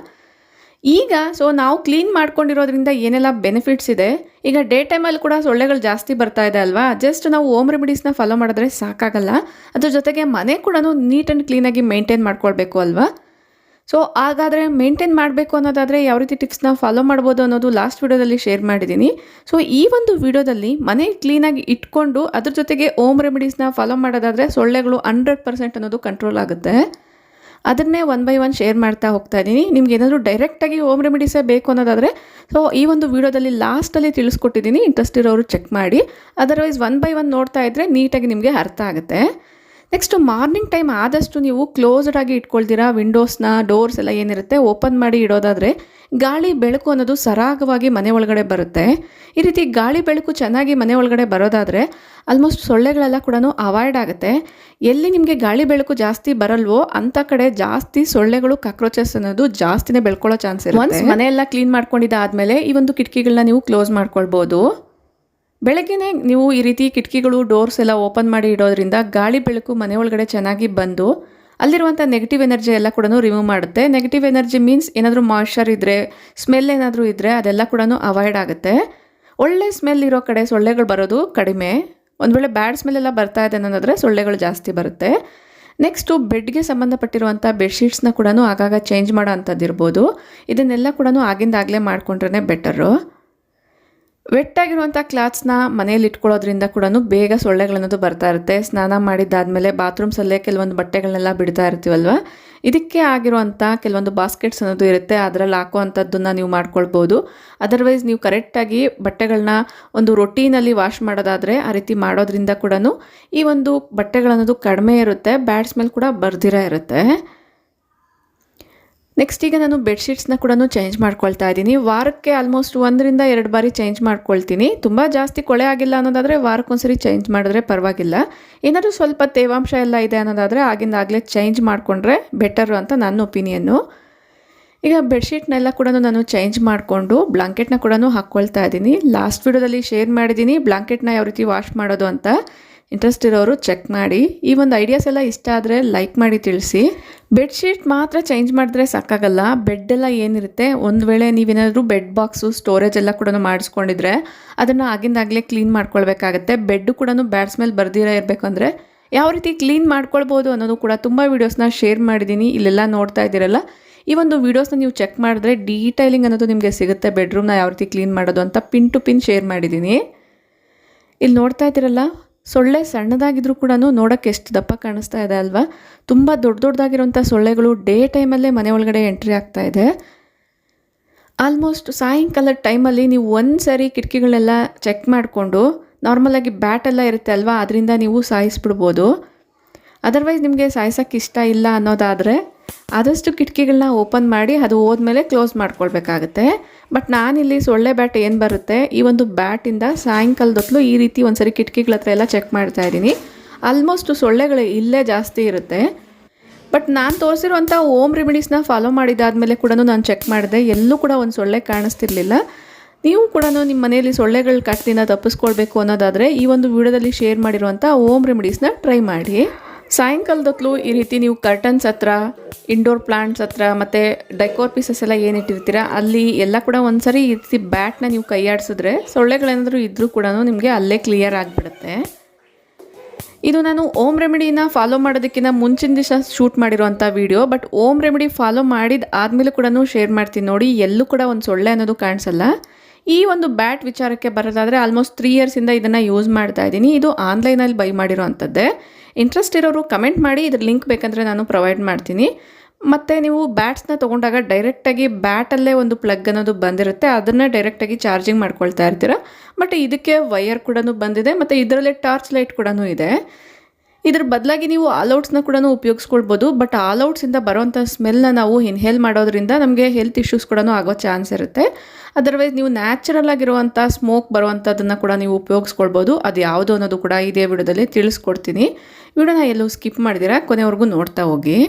ಈಗ ನಾವು ಕ್ಲೀನ್ ಮಾಡ್ಕೊಂಡಿರೋದ್ರಿಂದ ಏನೆಲ್ಲ ಬೆನಿಫಿಟ್ಸ್ ಇದೆ. ಈಗ ಡೇ ಟೈಮಲ್ಲಿ ಕೂಡ ಸೊಳ್ಳೆಗಳು ಜಾಸ್ತಿ ಬರ್ತಾ ಇದೆ ಅಲ್ವಾ, ಜಸ್ಟ್ ನಾವು ಹೋಮ್ ರೆಮಿಡೀಸ್ನ ಫಾಲೋ ಮಾಡಿದ್ರೆ ಸಾಕಾಗಲ್ಲ. ಅದ್ರ ಜೊತೆಗೆ ಮನೆ ಕೂಡ ನೀಟ್ ಆ್ಯಂಡ್ ಕ್ಲೀನಾಗಿ ಮೇಂಟೈನ್ ಮಾಡ್ಕೊಳ್ಬೇಕು ಅಲ್ವಾ. ಸೊ ಹಾಗಾದರೆ ಮೇಂಟೈನ್ ಮಾಡಬೇಕು ಅನ್ನೋದಾದರೆ ಯಾವ ರೀತಿ ಟಿಪ್ಸ್ನ ಫಾಲೋ ಮಾಡ್ಬೋದು ಅನ್ನೋದು ಲಾಸ್ಟ್ ವಿಡಿಯೋದಲ್ಲಿ ಶೇರ್ ಮಾಡಿದ್ದೀನಿ. ಸೊ ಈ ಒಂದು ವಿಡಿಯೋದಲ್ಲಿ ಮನೆ ಕ್ಲೀನಾಗಿ ಇಟ್ಕೊಂಡು ಅದ್ರ ಜೊತೆಗೆ ಹೋಮ್ ರೆಮಿಡೀಸ್ನ ಫಾಲೋ ಮಾಡೋದಾದರೆ ಸೊಳ್ಳೆಗಳು 100% ಅನ್ನೋದು ಕಂಟ್ರೋಲ್ ಆಗುತ್ತೆ. ಅದನ್ನೇ 1 by 1 ಶೇರ್ ಮಾಡ್ತಾ ಹೋಗ್ತಾ ಇದ್ದೀನಿ. ನಿಮ್ಗೆ ಏನಾದರೂ ಡೈರೆಕ್ಟಾಗಿ ಹೋಮ್ ರೆಮಿಡೀಸೇ ಬೇಕು ಅನ್ನೋದಾದರೆ ಸೊ ಈ ಒಂದು ವಿಡಿಯೋದಲ್ಲಿ ಲಾಸ್ಟಲ್ಲಿ ತಿಳಿಸ್ಕೊಟ್ಟಿದ್ದೀನಿ. ಇಂಟ್ರೆಸ್ಟ್ ಇರೋರು ಚೆಕ್ ಮಾಡಿ. ಅದರ್ವೈಸ್ 1 by 1 ನೋಡ್ತಾ ಇದ್ದರೆ ನೀಟಾಗಿ ನಿಮಗೆ ಅರ್ಥ ಆಗುತ್ತೆ. ನೆಕ್ಸ್ಟು ಮಾರ್ನಿಂಗ್ ಟೈಮ್ ಆದಷ್ಟು ನೀವು ಕ್ಲೋಸ್ಡ್ ಆಗಿ ಇಟ್ಕೊಳ್ತೀರಾ. ವಿಂಡೋಸ್ನ, ಡೋರ್ಸ್ ಎಲ್ಲ ಏನಿರುತ್ತೆ ಓಪನ್ ಮಾಡಿ ಇಡೋದಾದರೆ ಗಾಳಿ ಬೆಳಕು ಅನ್ನೋದು ಸರಾಗವಾಗಿ ಮನೆ ಒಳಗಡೆ ಬರುತ್ತೆ. ಈ ರೀತಿ ಗಾಳಿ ಬೆಳಕು ಚೆನ್ನಾಗಿ ಮನೆ ಒಳಗಡೆ ಬರೋದಾದರೆ ಆಲ್ಮೋಸ್ಟ್ ಸೊಳ್ಳೆಗಳೆಲ್ಲ ಕೂಡ ಅವಾಯ್ಡ್ ಆಗುತ್ತೆ. ಎಲ್ಲಿ ನಿಮಗೆ ಗಾಳಿ ಬೆಳಕು ಜಾಸ್ತಿ ಬರಲ್ವೋ ಅಂಥ ಕಡೆ ಜಾಸ್ತಿ ಸೊಳ್ಳೆಗಳು, ಕಾಕ್ರೋಚಸ್ ಅನ್ನೋದು ಜಾಸ್ತಿನೇ ಬೆಳ್ಕೊಳ್ಳೋ ಚಾನ್ಸ್ ಇರುತ್ತೆ. ಒನ್ಸ್ ಮನೆಯೆಲ್ಲ ಕ್ಲೀನ್ ಮಾಡ್ಕೊಂಡಿದ್ದಾದಮೇಲೆ ಈ ಒಂದು ಕಿಟಕಿಗಳನ್ನ ನೀವು ಕ್ಲೋಸ್ ಮಾಡ್ಕೊಳ್ಬೋದು. ಬೆಳಗ್ಗೆನೇ ನೀವು ಈ ರೀತಿ ಕಿಟಕಿಗಳು, ಡೋರ್ಸ್ ಎಲ್ಲ ಓಪನ್ ಮಾಡಿ ಇಡೋದ್ರಿಂದ ಗಾಳಿ ಬೆಳಕು ಮನೆ ಒಳಗಡೆ ಚೆನ್ನಾಗಿ ಬಂದು ಅಲ್ಲಿರುವಂಥ ನೆಗೆಟಿವ್ ಎನರ್ಜಿ ಎಲ್ಲ ಕೂಡ ರಿಮೂವ್ ಮಾಡುತ್ತೆ. ನೆಗೆಟಿವ್ ಎನರ್ಜಿ ಮೀನ್ಸ್ ಏನಾದರೂ ಮಾಯ್ಶ್ಚರ್ ಇದ್ದರೆ, ಸ್ಮೆಲ್ ಏನಾದರೂ ಇದ್ದರೆ ಅದೆಲ್ಲ ಕೂಡ ಅವಾಯ್ಡ್ ಆಗುತ್ತೆ. ಒಳ್ಳೆ ಸ್ಮೆಲ್ ಇರೋ ಕಡೆ ಸೊಳ್ಳೆಗಳು ಬರೋದು ಕಡಿಮೆ. ಒಂದು ವೇಳೆ ಬ್ಯಾಡ್ ಸ್ಮೆಲ್ ಎಲ್ಲ ಬರ್ತಾ ಇದೆ ಅನ್ನೋದಾದರೆ ಸೊಳ್ಳೆಗಳು ಜಾಸ್ತಿ ಬರುತ್ತೆ. ನೆಕ್ಸ್ಟು ಬೆಡ್ಗೆ ಸಂಬಂಧಪಟ್ಟಿರುವಂಥ ಬೆಡ್ಶೀಟ್ಸ್ನ ಕೂಡ ಆಗಾಗ ಚೇಂಜ್ ಮಾಡೋ ಅಂಥದ್ದು ಇರ್ಬೋದು. ಇದನ್ನೆಲ್ಲ ಕೂಡ ಆಗಿಂದಾಗಲೇ ಮಾಡಿಕೊಂಡ್ರೆ ಬೆಟರು. ವೆಟ್ಟಾಗಿರುವಂಥ ಕ್ಲಾತ್ಸ್ನ ಮನೇಲಿ ಇಟ್ಕೊಳ್ಳೋದ್ರಿಂದ ಕೂಡ ಬೇಗ ಸೊಳ್ಳೆಗಳನ್ನೋದು ಬರ್ತಾ ಇರುತ್ತೆ. ಸ್ನಾನ ಮಾಡಿದ್ದಾದಮೇಲೆ ಬಾತ್ರೂಮ್ಸಲ್ಲೇ ಕೆಲವೊಂದು ಬಟ್ಟೆಗಳನ್ನೆಲ್ಲ ಬಿಡ್ತಾ ಇರ್ತೀವಲ್ವ, ಇದಕ್ಕೆ ಆಗಿರುವಂಥ ಕೆಲವೊಂದು ಬಾಸ್ಕೆಟ್ಸ್ ಅನ್ನೋದು ಇರುತ್ತೆ, ಅದರಲ್ಲಿ ಹಾಕುವಂಥದ್ದನ್ನು ನೀವು ಮಾಡ್ಕೊಳ್ಬೋದು. ಅದರ್ವೈಸ್ ನೀವು ಕರೆಕ್ಟಾಗಿ ಬಟ್ಟೆಗಳನ್ನ ಒಂದು ರೊಟೀನಲ್ಲಿ ವಾಶ್ ಮಾಡೋದಾದರೆ ಆ ರೀತಿ ಮಾಡೋದ್ರಿಂದ ಕೂಡ ಈ ಒಂದು ಬಟ್ಟೆಗಳನ್ನೋದು ಕಡಿಮೆ ಇರುತ್ತೆ, ಬ್ಯಾಡ್ ಸ್ಮೆಲ್ ಕೂಡ ಬರ್ದಿರ ಇರುತ್ತೆ. ನೆಕ್ಸ್ಟ್ ಈಗ ನಾನು ಬೆಡ್ಶೀಟ್ಸ್ನ ಕೂಡ ಚೇಂಜ್ ಮಾಡ್ಕೊಳ್ತಾ ಇದ್ದೀನಿ. ವಾರಕ್ಕೆ ಆಲ್ಮೋಸ್ಟ್ 1ರಿಂದ 2 ಬಾರಿ ಚೇಂಜ್ ಮಾಡ್ಕೊಳ್ತೀನಿ. ತುಂಬ ಜಾಸ್ತಿ ಕೊಳೆ ಆಗಿಲ್ಲ ಅನ್ನೋದಾದರೆ ವಾರಕ್ಕೊಂದ್ಸರಿ ಚೇಂಜ್ ಮಾಡಿದ್ರೆ ಪರವಾಗಿಲ್ಲ. ಏನಾದರೂ ಸ್ವಲ್ಪ ತೇವಾಂಶ ಎಲ್ಲ ಇದೆ ಅನ್ನೋದಾದರೆ ಆಗಿಂದಾಗಲೇ ಚೇಂಜ್ ಮಾಡಿಕೊಂಡ್ರೆ ಬೆಟರು ಅಂತ ನನ್ನ ಒಪಿನಿಯನ್ನು. ಈಗ ಬೆಡ್ಶೀಟ್ನೆಲ್ಲ ಕೂಡ ನಾನು ಚೇಂಜ್ ಮಾಡಿಕೊಂಡು ಬ್ಲಾಂಕೆಟ್ನ ಕೂಡ ಹಾಕ್ಕೊಳ್ತಾ ಇದ್ದೀನಿ. ಲಾಸ್ಟ್ ವಿಡಿಯೋದಲ್ಲಿ ಶೇರ್ ಮಾಡಿದ್ದೀನಿ ಬ್ಲಾಂಕೆಟ್ನ ಯಾವ ರೀತಿ ವಾಶ್ ಮಾಡೋದು ಅಂತ. ಇಂಟ್ರೆಸ್ಟ್ ಇರೋರು ಚೆಕ್ ಮಾಡಿ. ಈ ಒಂದು ಐಡಿಯಾಸ್ ಎಲ್ಲ ಇಷ್ಟ ಆದರೆ ಲೈಕ್ ಮಾಡಿ ತಿಳಿಸಿ. ಬೆಡ್ಶೀಟ್ ಮಾತ್ರ ಚೇಂಜ್ ಮಾಡಿದ್ರೆ ಸಾಕಾಗಲ್ಲ. ಬೆಡ್ ಎಲ್ಲ ಏನಿರುತ್ತೆ, ಒಂದು ವೇಳೆ ನೀವೇನಾದರೂ ಬೆಡ್ ಬಾಕ್ಸು ಸ್ಟೋರೇಜ್ ಎಲ್ಲ ಕೂಡ ಮಾಡಿಸ್ಕೊಂಡಿದ್ರೆ ಅದನ್ನು ಆಗಿಂದಾಗಲೇ ಕ್ಲೀನ್ ಮಾಡ್ಕೊಳ್ಬೇಕಾಗತ್ತೆ. ಬೆಡ್ಡು ಕೂಡ ಬ್ಯಾಡ್ ಸ್ಮೆಲ್ ಬರ್ದಿರೋ ಇರಬೇಕಂದ್ರೆ ಯಾವ ರೀತಿ ಕ್ಲೀನ್ ಮಾಡ್ಕೊಳ್ಬೋದು ಅನ್ನೋದು ಕೂಡ ತುಂಬ ವೀಡಿಯೋಸ್ನ ಶೇರ್ ಮಾಡಿದ್ದೀನಿ. ಇಲ್ಲೆಲ್ಲ ನೋಡ್ತಾ ಇದ್ದೀರಲ್ಲ, ಈ ಒಂದು ವೀಡಿಯೋಸ್ನ ನೀವು ಚೆಕ್ ಮಾಡಿದ್ರೆ ಡೀಟೈಲಿಂಗ್ ಅನ್ನೋದು ನಿಮಗೆ ಸಿಗುತ್ತೆ. ಬೆಡ್ರೂಮ್ನ ಯಾವ ರೀತಿ ಕ್ಲೀನ್ ಮಾಡೋದು ಅಂತ ಪಿನ್ ಟು ಪಿನ್ ಶೇರ್ ಮಾಡಿದ್ದೀನಿ. ಇಲ್ಲಿ ನೋಡ್ತಾ ಇದ್ದೀರಲ್ಲ, ಸೊಳ್ಳೆ ಸಣ್ಣದಾಗಿದ್ರೂ ಕೂಡ ನೋಡೋಕ್ಕೆ ಎಷ್ಟು ದಪ್ಪ ಕಾಣಿಸ್ತಾ ಇದೆ ಅಲ್ವಾ. ತುಂಬ ದೊಡ್ಡದಾಗಿರೋಂಥ ಸೊಳ್ಳೆಗಳು ಡೇ ಟೈಮಲ್ಲೇ ಮನೆ ಒಳಗಡೆ ಎಂಟ್ರಿ ಆಗ್ತಾ ಇದೆ. ಆಲ್ಮೋಸ್ಟ್ ಸಾಯಂಕಾಲದ ಟೈಮಲ್ಲಿ ನೀವು ಒಂದು ಸರಿ ಕಿಟಕಿಗಳನ್ನೆಲ್ಲ ಚೆಕ್ ಮಾಡಿಕೊಂಡು ನಾರ್ಮಲಾಗಿ ಬ್ಯಾಟ್ ಎಲ್ಲ ಇರುತ್ತೆ ಅಲ್ವಾ, ಅದರಿಂದ ನೀವು ಸಾಯಿಸ್ಬಿಡ್ಬೋದು. ಅದರ್ವೈಸ್ ನಿಮಗೆ ಸಾಯಿಸೋಕ್ಕೆ ಇಷ್ಟ ಇಲ್ಲ ಅನ್ನೋದಾದರೆ ಆದಷ್ಟು ಕಿಟಕಿಗಳನ್ನ ಓಪನ್ ಮಾಡಿ ಅದು ಹೋದ್ಮೇಲೆ ಕ್ಲೋಸ್ ಮಾಡ್ಕೊಳ್ಬೇಕಾಗತ್ತೆ. ಬಟ್ ನಾನಿಲ್ಲಿ ಸೊಳ್ಳೆ ಬ್ಯಾಟ್ ಏನು ಬರುತ್ತೆ, ಈ ಒಂದು ಬ್ಯಾಟಿಂದ ಸಾಯಂಕಾಲದೊತ್ತಲು ಈ ರೀತಿ ಒಂದ್ಸರಿ ಕಿಟಕಿಗಳ ಹತ್ರ ಎಲ್ಲ ಚೆಕ್ ಮಾಡ್ತಾ ಇದ್ದೀನಿ. ಆಲ್ಮೋಸ್ಟ್ ಸೊಳ್ಳೆಗಳು ಇಲ್ಲೇ ಜಾಸ್ತಿ ಇರುತ್ತೆ. ಬಟ್ ನಾನು ತೋರಿಸಿರುವಂಥ ಓಮ್ ರೆಮಿಡೀಸ್ನ ಫಾಲೋ ಮಾಡಿದಾದ್ಮೇಲೆ ಕೂಡ ನಾನು ಚೆಕ್ ಮಾಡಿದೆ, ಎಲ್ಲೂ ಕೂಡ ಒಂದು ಸೊಳ್ಳೆ ಕಾಣಿಸ್ತಿರ್ಲಿಲ್ಲ. ನೀವು ಕೂಡ ನಿಮ್ಮ ಮನೆಯಲ್ಲಿ ಸೊಳ್ಳೆಗಳ ಕಾಟದಿಂದ ತಪ್ಪಿಸ್ಕೊಳ್ಬೇಕು ಅನ್ನೋದಾದರೆ ಈ ಒಂದು ವಿಡಿಯೋದಲ್ಲಿ ಶೇರ್ ಮಾಡಿರುವಂಥ ಓಮ್ ರೆಮಿಡೀಸ್ನ ಟ್ರೈ ಮಾಡಿ. ಸಾಯಂಕಾಲದೊತ್ತಲು ಈ ರೀತಿ ನೀವು ಕರ್ಟನ್ಸ್ ಹತ್ರ, ಇಂಡೋರ್ ಪ್ಲಾಂಟ್ಸ್ ಹತ್ರ ಮತ್ತು ಡೆಕೋರ್ ಪೀಸಸ್ ಎಲ್ಲ ಏನಿಟ್ಟಿರ್ತೀರ ಅಲ್ಲಿ ಎಲ್ಲ ಕೂಡ ಒಂದ್ಸರಿ ಈ ರೀತಿ ಬ್ಯಾಟ್ನ ನೀವು ಕೈಯಾಡಿಸಿದ್ರೆ ಸೊಳ್ಳೆಗಳೇನಾದರೂ ಇದ್ದರೂ ಕೂಡ ನಿಮಗೆ ಅಲ್ಲೇ ಕ್ಲಿಯರ್ ಆಗಿಬಿಡುತ್ತೆ. ಇದು ನಾನು ಓಮ್ ರೆಮಿಡಿನ ಫಾಲೋ ಮಾಡೋದಕ್ಕಿಂತ ಮುಂಚಿನ ದಿವಸ ಶೂಟ್ ಮಾಡಿರೋವಂಥ video. But home remedy follow ಮಾಡಿದ ಆದಮೇಲೆ ಕೂಡ ಶೇರ್ ಮಾಡ್ತೀನಿ ನೋಡಿ, ಎಲ್ಲೂ ಕೂಡ ಒಂದು ಸೊಳ್ಳೆ ಅನ್ನೋದು ಕಾಣಿಸಲ್ಲ. ಈ ಒಂದು ಬ್ಯಾಟ್ ವಿಚಾರಕ್ಕೆ ಬರೋದಾದರೆ ಆಲ್ಮೋಸ್ಟ್ 3 ಇಯರ್ಸಿಂದ ಇದನ್ನು ಯೂಸ್ ಮಾಡ್ತಾ ಇದ್ದೀನಿ. ಇದು ಆನ್ಲೈನಲ್ಲಿ ಬೈ ಮಾಡಿರೋ ಅಂಥದ್ದೇ. ಇಂಟ್ರೆಸ್ಟ್ ಇರೋರು ಕಮೆಂಟ್ ಮಾಡಿ, ಇದ್ರ ಲಿಂಕ್ ಬೇಕಂದರೆ ನಾನು ಪ್ರೊವೈಡ್ ಮಾಡ್ತೀನಿ. ಮತ್ತು ನೀವು ಬ್ಯಾಟ್ಸ್ನ ತೊಗೊಂಡಾಗ ಡೈರೆಕ್ಟಾಗಿ ಬ್ಯಾಟಲ್ಲೇ ಒಂದು ಪ್ಲಗ್ ಅನ್ನೋದು ಬಂದಿರುತ್ತೆ, ಅದನ್ನು ಡೈರೆಕ್ಟಾಗಿ ಚಾರ್ಜಿಂಗ್ ಮಾಡ್ಕೊಳ್ತಾ ಇರ್ತೀರ. ಬಟ್ ಇದಕ್ಕೆ ವೈರ್ ಕೂಡ ಬಂದಿದೆ ಮತ್ತು ಇದರಲ್ಲೇ ಟಾರ್ಚ್ ಲೈಟ್ ಕೂಡ ಇದೆ. ಇದ್ರ ಬದಲಾಗಿ ನೀವು ಆಲ್ಔಟ್ಸ್ನ ಕೂಡ ಉಪಯೋಗಿಸ್ಕೊಳ್ಬೋದು. ಬಟ್ ಆಲ್ಔಟ್ಸಿಂದ ಬರೋವಂಥ ಸ್ಮೆಲ್ನ ನಾವು ಇನ್ಹೇಲ್ ಮಾಡೋದ್ರಿಂದ ನಮಗೆ ಹೆಲ್ತ್ ಇಶ್ಯೂಸ್ ಕೂಡ ಆಗೋ ಚಾನ್ಸ್ ಇರುತ್ತೆ. ಅದರ್ವೈಸ್ ನೀವು ನ್ಯಾಚುರಲ್ ಆಗಿರುವಂಥ ಸ್ಮೋಕ್ ಬರುವಂಥದ್ದನ್ನು ಕೂಡ ನೀವು ಉಪಯೋಗಿಸ್ಕೊಳ್ಬೋದು. ಅದು ಯಾವುದು ಅನ್ನೋದು ಕೂಡ ಇದೇ ವಿಡಿಯೋದಲ್ಲಿ ತಿಳಿಸ್ಕೊಡ್ತೀನಿ. ವಿಡಿಯೋನ ಎಲ್ಲೂ ಸ್ಕಿಪ್ ಮಾಡಿದ್ದೀರಾ, ಕೊನೆವರೆಗೂ ನೋಡ್ತಾ ಹೋಗಿ.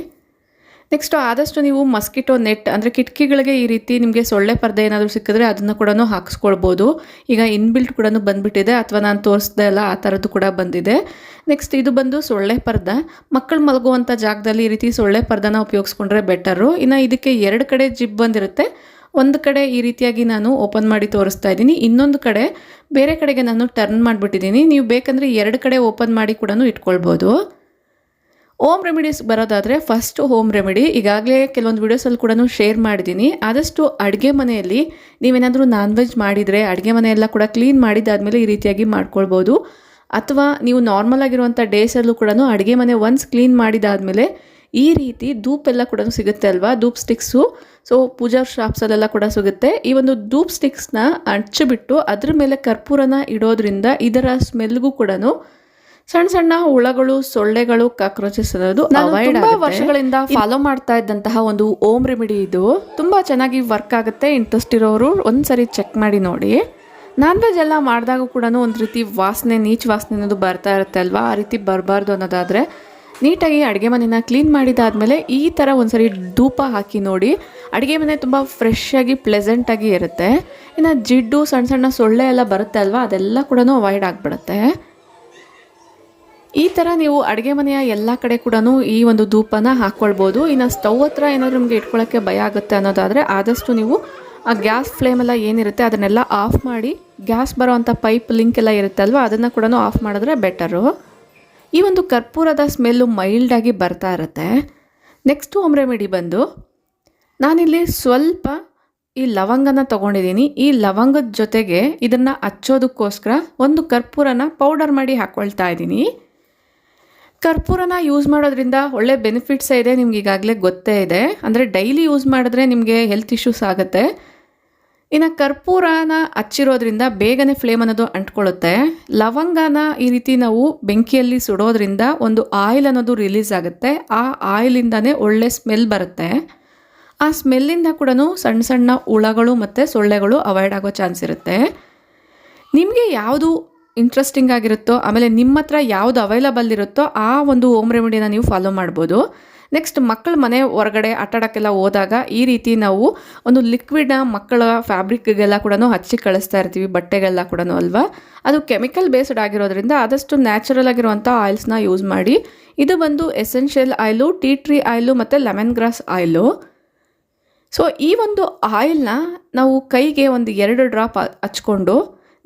ನೆಕ್ಸ್ಟು ಆದಷ್ಟು ನೀವು ಮಸ್ಕಿಟೋ ನೆಟ್ ಅಂದರೆ ಕಿಟಕಿಗಳಿಗೆ ಈ ರೀತಿ ನಿಮಗೆ ಸೊಳ್ಳೆ ಪರ್ದೆ ಏನಾದರೂ ಸಿಕ್ಕಿದ್ರೆ ಅದನ್ನು ಕೂಡ ಹಾಕಿಸ್ಕೊಳ್ಬೋದು. ಈಗ ಇನ್ಬಿಲ್ಟ್ ಕೂಡ ಬಂದುಬಿಟ್ಟಿದೆ, ಅಥವಾ ನಾನು ತೋರಿಸ್ದೆ ಅಲ್ಲ ಆ ಥರದ್ದು ಕೂಡ ಬಂದಿದೆ. ನೆಕ್ಸ್ಟ್ ಇದು ಬಂದು ಸೊಳ್ಳೆ ಪರ್ದ. ಮಕ್ಕಳು ಮಲಗುವಂಥ ಜಾಗದಲ್ಲಿ ಈ ರೀತಿ ಸೊಳ್ಳೆ ಪರ್ದನ ಉಪಯೋಗಿಸ್ಕೊಂಡ್ರೆ ಬೆಟರು. ಇನ್ನು ಇದಕ್ಕೆ 2 ಕಡೆ ಜಿಪ್ ಬಂದಿರುತ್ತೆ. ಒಂದು ಕಡೆ ಈ ರೀತಿಯಾಗಿ ನಾನು ಓಪನ್ ಮಾಡಿ ತೋರಿಸ್ತಾ ಇದ್ದೀನಿ, ಇನ್ನೊಂದು ಕಡೆ ಬೇರೆ ಕಡೆಗೆ ನಾನು ಟರ್ನ್ ಮಾಡಿಬಿಟ್ಟಿದ್ದೀನಿ. ನೀವು ಬೇಕಂದರೆ 2 ಕಡೆ ಓಪನ್ ಮಾಡಿ ಕೂಡ ಇಟ್ಕೊಳ್ಬೋದು. ಹೋಮ್ ರೆಮಿಡೀಸ್ ಬರೋದಾದರೆ ಫಸ್ಟ್ ಹೋಮ್ ರೆಮಿಡಿ ಈಗಾಗಲೇ ಕೆಲವೊಂದು ವೀಡಿಯೋಸಲ್ಲಿ ಕೂಡ ಶೇರ್ ಮಾಡಿದ್ದೀನಿ. ಆದಷ್ಟು ಅಡುಗೆ ಮನೆಯಲ್ಲಿ ನೀವೇನಾದರೂ ನಾನ್ ವೆಜ್ ಮಾಡಿದರೆ ಅಡುಗೆ ಮನೆಯೆಲ್ಲ ಕೂಡ ಕ್ಲೀನ್ ಮಾಡಿದಾದಮೇಲೆ ಈ ರೀತಿಯಾಗಿ ಮಾಡ್ಕೊಳ್ಬೋದು. ಅಥವಾ ನೀವು ನಾರ್ಮಲ್ ಆಗಿರುವಂಥ ಡೇಸಲ್ಲೂ ಕೂಡ ಅಡುಗೆ ಮನೆ ಒನ್ಸ್ ಕ್ಲೀನ್ ಮಾಡಿದಾದಮೇಲೆ ಈ ರೀತಿ ಧೂಪ್ ಎಲ್ಲ ಕೂಡ ಸಿಗುತ್ತೆ ಅಲ್ವಾ, ಧೂಪ್ ಸ್ಟಿಕ್ಸು. ಸೊ ಪೂಜಾ ಶಾಪ್ಸಲ್ಲೆಲ್ಲ ಕೂಡ ಸಿಗುತ್ತೆ. ಈ ಒಂದು ಧೂಪ್ ಸ್ಟಿಕ್ಸ್ನ ಹಚ್ಚಿಬಿಟ್ಟು ಅದ್ರ ಮೇಲೆ ಕರ್ಪೂರನ ಇಡೋದ್ರಿಂದ ಇದರ ಸ್ಮೆಲ್ಗೂ ಕೂಡ ಸಣ್ಣ ಸಣ್ಣ ಹುಳಗಳು, ಸೊಳ್ಳೆಗಳು, ಕಾಕ್ರೋಚಸ್ ಅನ್ನೋದು ಅವಾಯ್ಡ್ ಆಗುತ್ತೆ. ವರ್ಷಗಳಿಂದ ಫಾಲೋ ಮಾಡ್ತಾ ಇದ್ದಂತಹ ಒಂದು ಓಮ್ ರೆಮಿಡಿ ಇದು. ತುಂಬ ಚೆನ್ನಾಗಿ ವರ್ಕ್ ಆಗುತ್ತೆ. ಇಂಟ್ರೆಸ್ಟ್ ಇರೋರು ಒಂದ್ಸರಿ ಚೆಕ್ ಮಾಡಿ ನೋಡಿ. ನಾನ್ ವೆಜ್ ಎಲ್ಲ ಮಾಡಿದಾಗ ಕೂಡ ಒಂದು ರೀತಿ ವಾಸನೆ, ನೀಚ್ ವಾಸನೆ ಅನ್ನೋದು ಬರ್ತಾ ಇರುತ್ತೆ ಅಲ್ವಾ, ಆ ರೀತಿ ಬರಬಾರ್ದು ಅನ್ನೋದಾದರೆ ನೀಟಾಗಿ ಅಡುಗೆ ಮನೆನ ಕ್ಲೀನ್ ಮಾಡಿದಾದ್ಮೇಲೆ ಈ ಥರ ಒಂದ್ಸರಿ ಧೂಪ ಹಾಕಿ ನೋಡಿ. ಅಡುಗೆ ಮನೆ ತುಂಬ ಫ್ರೆಶ್ಶಾಗಿ ಪ್ಲೆಸೆಂಟಾಗಿ ಇರುತ್ತೆ. ಇನ್ನು ಜಿಡ್ಡು, ಸಣ್ಣ ಸಣ್ಣ ಸೊಳ್ಳೆ ಎಲ್ಲ ಬರುತ್ತೆ ಅಲ್ವಾ, ಅದೆಲ್ಲ ಕೂಡ ಅವಾಯ್ಡ್ ಆಗಿಬಿಡುತ್ತೆ. ಈ ಥರ ನೀವು ಅಡುಗೆ ಮನೆಯ ಎಲ್ಲ ಕಡೆ ಕೂಡ ಈ ಒಂದು ಧೂಪನ ಹಾಕ್ಕೊಳ್ಬೋದು. ಇನ್ನು ಸ್ಟವ್ ಹತ್ರ ಏನಾದರೂ ನಿಮಗೆ ಇಟ್ಕೊಳ್ಳೋಕ್ಕೆ ಭಯ ಆಗುತ್ತೆ ಅನ್ನೋದಾದರೆ ಆದಷ್ಟು ನೀವು ಆ ಗ್ಯಾಸ್ ಫ್ಲೇಮೆಲ್ಲ ಏನಿರುತ್ತೆ ಅದನ್ನೆಲ್ಲ ಆಫ್ ಮಾಡಿ, ಗ್ಯಾಸ್ ಬರೋವಂಥ ಪೈಪ್ ಲಿಂಕ್ ಎಲ್ಲ ಇರುತ್ತೆ ಅಲ್ವಾ, ಅದನ್ನು ಕೂಡ ಆಫ್ ಮಾಡಿದ್ರೆ ಬೆಟರು. ಈ ಒಂದು ಕರ್ಪೂರದ ಸ್ಮೆಲ್ಲು ಮೈಲ್ಡಾಗಿ ಬರ್ತಾ ಇರುತ್ತೆ. ನೆಕ್ಸ್ಟ್ ಹೋಮ್ ರೆಮಿಡಿ ಬಂದು ನಾನಿಲ್ಲಿ ಸ್ವಲ್ಪ ಈ ಲವಂಗನ ತೊಗೊಂಡಿದ್ದೀನಿ. ಈ ಲವಂಗದ ಜೊತೆಗೆ ಇದನ್ನು ಹಚ್ಚೋದಕ್ಕೋಸ್ಕರ ಒಂದು ಕರ್ಪೂರನ ಪೌಡರ್ ಮಾಡಿ ಹಾಕ್ಕೊಳ್ತಾ ಇದ್ದೀನಿ. ಕರ್ಪೂರನ ಯೂಸ್ ಮಾಡೋದ್ರಿಂದ ಒಳ್ಳೆ ಬೆನಿಫಿಟ್ಸೇ ಇದೆ, ನಿಮ್ಗೆ ಈಗಾಗಲೇ ಗೊತ್ತೇ ಇದೆ. ಅಂದರೆ ಡೈಲಿ ಯೂಸ್ ಮಾಡಿದ್ರೆ ನಿಮಗೆ ಹೆಲ್ತ್ ಇಶ್ಯೂಸ್ ಆಗುತ್ತೆ. ಇನ್ನು ಕರ್ಪೂರನ ಹಚ್ಚಿರೋದ್ರಿಂದ ಬೇಗನೆ ಫ್ಲೇಮ್ ಅನ್ನೋದು ಅಂಟ್ಕೊಳ್ಳುತ್ತೆ. ಲವಂಗನ ಈ ರೀತಿ ನಾವು ಬೆಂಕಿಯಲ್ಲಿ ಸುಡೋದ್ರಿಂದ ಒಂದು ಆಯಿಲ್ ಅನ್ನೋದು ರಿಲೀಸ್ ಆಗುತ್ತೆ. ಆ ಆಯಿಲಿಂದನೇ ಒಳ್ಳೆ ಸ್ಮೆಲ್ ಬರುತ್ತೆ. ಆ ಸ್ಮೆಲ್ಲಿಂದ ಕೂಡ ಸಣ್ಣ ಸಣ್ಣ ಹುಳಗಳು ಮತ್ತು ಸೊಳ್ಳೆಗಳು ಅವಾಯ್ಡ್ ಆಗೋ ಚಾನ್ಸ್ ಇರುತ್ತೆ. ನಿಮಗೆ ಯಾವುದು ಇಂಟ್ರೆಸ್ಟಿಂಗ್ ಆಗಿರುತ್ತೋ, ಆಮೇಲೆ ನಿಮ್ಮ ಹತ್ರ ಯಾವುದು ಅವೈಲಬಲ್ ಇರುತ್ತೋ ಆ ಒಂದು ಹೋಮ್ ರೆಮಿಡಿನ ನೀವು ಫಾಲೋ ಮಾಡ್ಬೋದು. ನೆಕ್ಸ್ಟ್, ಮಕ್ಕಳ ಮನೆ ಹೊರಗಡೆ ಆಟಾಡೋಕ್ಕೆಲ್ಲ ಹೋದಾಗ ಈ ರೀತಿ ನಾವು ಒಂದು ಲಿಕ್ವಿಡ್ನ ಮಕ್ಕಳ ಫ್ಯಾಬ್ರಿಕ್ಗೆಲ್ಲ ಕೂಡ ಹಚ್ಚಿ ಕಳಿಸ್ತಾ ಇರ್ತೀವಿ, ಬಟ್ಟೆಗೆಲ್ಲ ಕೂಡ ಅಲ್ವಾ. ಅದು ಕೆಮಿಕಲ್ ಬೇಸ್ಡ್ ಆಗಿರೋದ್ರಿಂದ ಆದಷ್ಟು ನ್ಯಾಚುರಲ್ ಆಗಿರುವಂಥ ಆಯಿಲ್ಸ್ನ ಯೂಸ್ ಮಾಡಿ. ಇದು ಬಂದು essential oil, tea tree oil ಮತ್ತು ಲೆಮನ್ ಗ್ರಾಸ್ ಆಯಿಲು. ಸೊ ಈ ಒಂದು ಆಯಿಲ್ನ ನಾವು ಕೈಗೆ ಒಂದು 2 ಡ್ರಾಪ್ ಹಚ್ಕೊಂಡು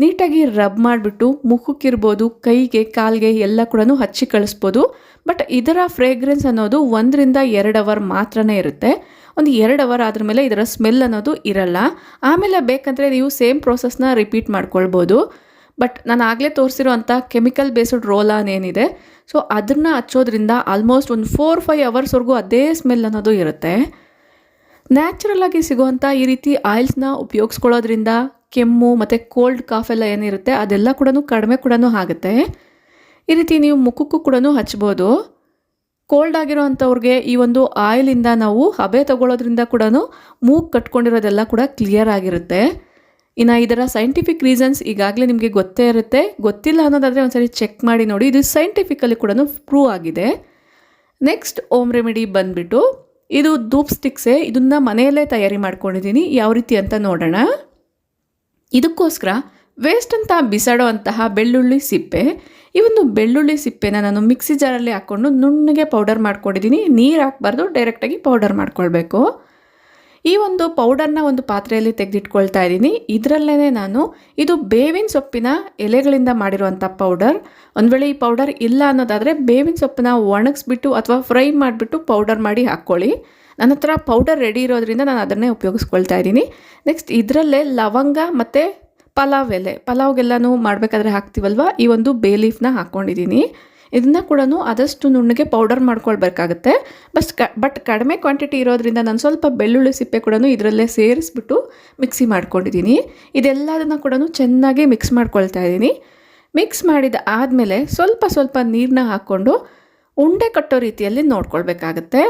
ನೀಟಾಗಿ ರಬ್ ಮಾಡಿಬಿಟ್ಟು ಮುಖಕ್ಕಿರ್ಬೋದು, ಕೈಗೆ, ಕಾಲಿಗೆ ಎಲ್ಲ ಕೂಡ ಹಚ್ಚಿ ಕಳಿಸ್ಬೋದು. ಬಟ್ ಇದರ ಫ್ರೇಗ್ರೆನ್ಸ್ ಅನ್ನೋದು 1 ರಿಂದ 2 ಅವರ್ ಮಾತ್ರನೇ ಇರುತ್ತೆ. ಒಂದು 2 ಅವರ್ ಆದ್ರ ಮೇಲೆ ಇದರ ಸ್ಮೆಲ್ ಅನ್ನೋದು ಇರಲ್ಲ. ಆಮೇಲೆ ಬೇಕಂದರೆ ನೀವು ಸೇಮ್ ಪ್ರೋಸೆಸ್ನ ರಿಪೀಟ್ ಮಾಡ್ಕೊಳ್ಬೋದು. ಬಟ್ ನಾನು ಆಗಲೇ ತೋರಿಸಿರೋಂಥ ಕೆಮಿಕಲ್ ಬೇಸ್ಡ್ ರೋಲ್ ಆನ್ ಏನಿದೆ, ಸೊ ಅದನ್ನು ಹಚ್ಚೋದ್ರಿಂದ ಆಲ್ಮೋಸ್ಟ್ ಒಂದು 4-5 ಅವರ್ಸ್ವರೆಗೂ ಅದೇ ಸ್ಮೆಲ್ ಅನ್ನೋದು ಇರುತ್ತೆ. ನ್ಯಾಚುರಲ್ ಆಗಿ ಸಿಗುವಂಥ ಈ ರೀತಿ ಆಯಿಲ್ಸ್ನ ಉಪಯೋಗಿಸ್ಕೊಳ್ಳೋದ್ರಿಂದ ಕೆಮ್ಮು ಮತ್ತು ಕೋಲ್ಡ್ ಕಾಫ್ ಎಲ್ಲ ಏನಿರುತ್ತೆ ಅದೆಲ್ಲ ಕೂಡ ಕಡಿಮೆ ಕೂಡ ಆಗುತ್ತೆ. ಈ ರೀತಿ ನೀವು ಮುಖಕ್ಕೂ ಕೂಡ ಹಚ್ಬೋದು. ಕೋಲ್ಡ್ ಆಗಿರೋವಂಥವ್ರಿಗೆ ಈ ಒಂದು ಆಯಿಲಿಂದ ನಾವು ಹಬೆ ತಗೊಳ್ಳೋದ್ರಿಂದ ಕೂಡ ಮೂಗು ಕಟ್ಕೊಂಡಿರೋದೆಲ್ಲ ಕೂಡ ಕ್ಲಿಯರ್ ಆಗಿರುತ್ತೆ. ಇನ್ನು ಇದರ ಸೈಂಟಿಫಿಕ್ ರೀಸನ್ಸ್ ಈಗಾಗಲೇ ನಿಮಗೆ ಗೊತ್ತೇ ಇರುತ್ತೆ. ಗೊತ್ತಿಲ್ಲ ಅನ್ನೋದಾದರೆ ಒಂದ್ಸರಿ ಚೆಕ್ ಮಾಡಿ ನೋಡಿ, ಇದು ಸೈಂಟಿಫಿಕಲಿ ಕೂಡ ಪ್ರೂವ್ ಆಗಿದೆ. ನೆಕ್ಸ್ಟ್ ಹೋಮ್ ರೆಮಿಡಿ ಬಂದುಬಿಟ್ಟು ಇದು ಧೂಪ್ ಸ್ಟಿಕ್ಸೇ. ಇದನ್ನು ಮನೆಯಲ್ಲೇ ತಯಾರಿ ಮಾಡ್ಕೊಂಡಿದ್ದೀನಿ. ಯಾವ ರೀತಿ ಅಂತ ನೋಡೋಣ. ಇದಕ್ಕೋಸ್ಕರ ವೇಸ್ಟ್ ಅಂತ ಬಿಸಾಡೋ ಅಂತಹ ಬೆಳ್ಳುಳ್ಳಿ ಸಿಪ್ಪೆ, ಈ ಒಂದು ಬೆಳ್ಳುಳ್ಳಿ ಸಿಪ್ಪೆನ ನಾನು ಮಿಕ್ಸಿ ಜಾರಲ್ಲಿ ಹಾಕ್ಕೊಂಡು ನುಣ್ಣಗೆ ಪೌಡರ್ ಮಾಡ್ಕೊಂಡಿದ್ದೀನಿ. ನೀರು ಹಾಕಬಾರ್ದು, ಡೈರೆಕ್ಟಾಗಿ ಪೌಡರ್ ಮಾಡ್ಕೊಳ್ಬೇಕು. ಈ ಒಂದು ಪೌಡರ್ನ ಒಂದು ಪಾತ್ರೆಯಲ್ಲಿ ತೆಗೆದಿಟ್ಕೊಳ್ತಾ ಇದ್ದೀನಿ. ಇದರಲ್ಲೇ ನಾನು ಇದು ಬೇವಿನ ಸೊಪ್ಪಿನ ಎಲೆಗಳಿಂದ ಮಾಡಿರುವಂಥ ಪೌಡರ್. ಒಂದು ವೇಳೆ ಈ ಪೌಡರ್ ಇಲ್ಲ ಅನ್ನೋದಾದರೆ ಬೇವಿನ ಸೊಪ್ಪನ್ನ ಒಣಗಿಸ್ಬಿಟ್ಟು ಅಥವಾ ಫ್ರೈ ಮಾಡಿಬಿಟ್ಟು ಪೌಡರ್ ಮಾಡಿ ಹಾಕ್ಕೊಳ್ಳಿ. ನನ್ನ ಹತ್ರ ಪೌಡರ್ ರೆಡಿ ಇರೋದ್ರಿಂದ ನಾನು ಅದನ್ನೇ ಉಪಯೋಗಿಸ್ಕೊಳ್ತಾ ಇದ್ದೀನಿ. ನೆಕ್ಸ್ಟ್, ಇದರಲ್ಲೇ ಲವಂಗ ಮತ್ತು ಪಲಾವ್ ಎಲೆ, ಪಲಾವ್ಗೆಲ್ಲನೂ ಮಾಡಬೇಕಾದ್ರೆ ಹಾಕ್ತೀವಲ್ವ, ಈ ಒಂದು ಬೇ ಲೀಫ್ನ ಹಾಕ್ಕೊಂಡಿದ್ದೀನಿ. ಇದನ್ನು ಕೂಡ ಆದಷ್ಟು ನುಣ್ಣಗೆ ಪೌಡರ್ ಮಾಡ್ಕೊಳ್ಬೇಕಾಗತ್ತೆ. ಬಟ್ ಕಡಿಮೆ ಕ್ವಾಂಟಿಟಿ ಇರೋದ್ರಿಂದ ನಾನು ಸ್ವಲ್ಪ ಬೆಳ್ಳುಳ್ಳಿ ಸಿಪ್ಪೆ ಕೂಡ ಇದರಲ್ಲೇ ಸೇರಿಸ್ಬಿಟ್ಟು ಮಿಕ್ಸಿ ಮಾಡ್ಕೊಂಡಿದ್ದೀನಿ. ಇದೆಲ್ಲದನ್ನು ಕೂಡ ಚೆನ್ನಾಗಿ ಮಿಕ್ಸ್ ಮಾಡ್ಕೊಳ್ತಾ ಇದ್ದೀನಿ. ಮಿಕ್ಸ್ ಮಾಡಿದ ಆದಮೇಲೆ ಸ್ವಲ್ಪ ನೀರನ್ನ ಹಾಕ್ಕೊಂಡು ಉಂಡೆ ಕಟ್ಟೋ ರೀತಿಯಲ್ಲಿ ನೋಡ್ಕೊಳ್ಬೇಕಾಗತ್ತೆ.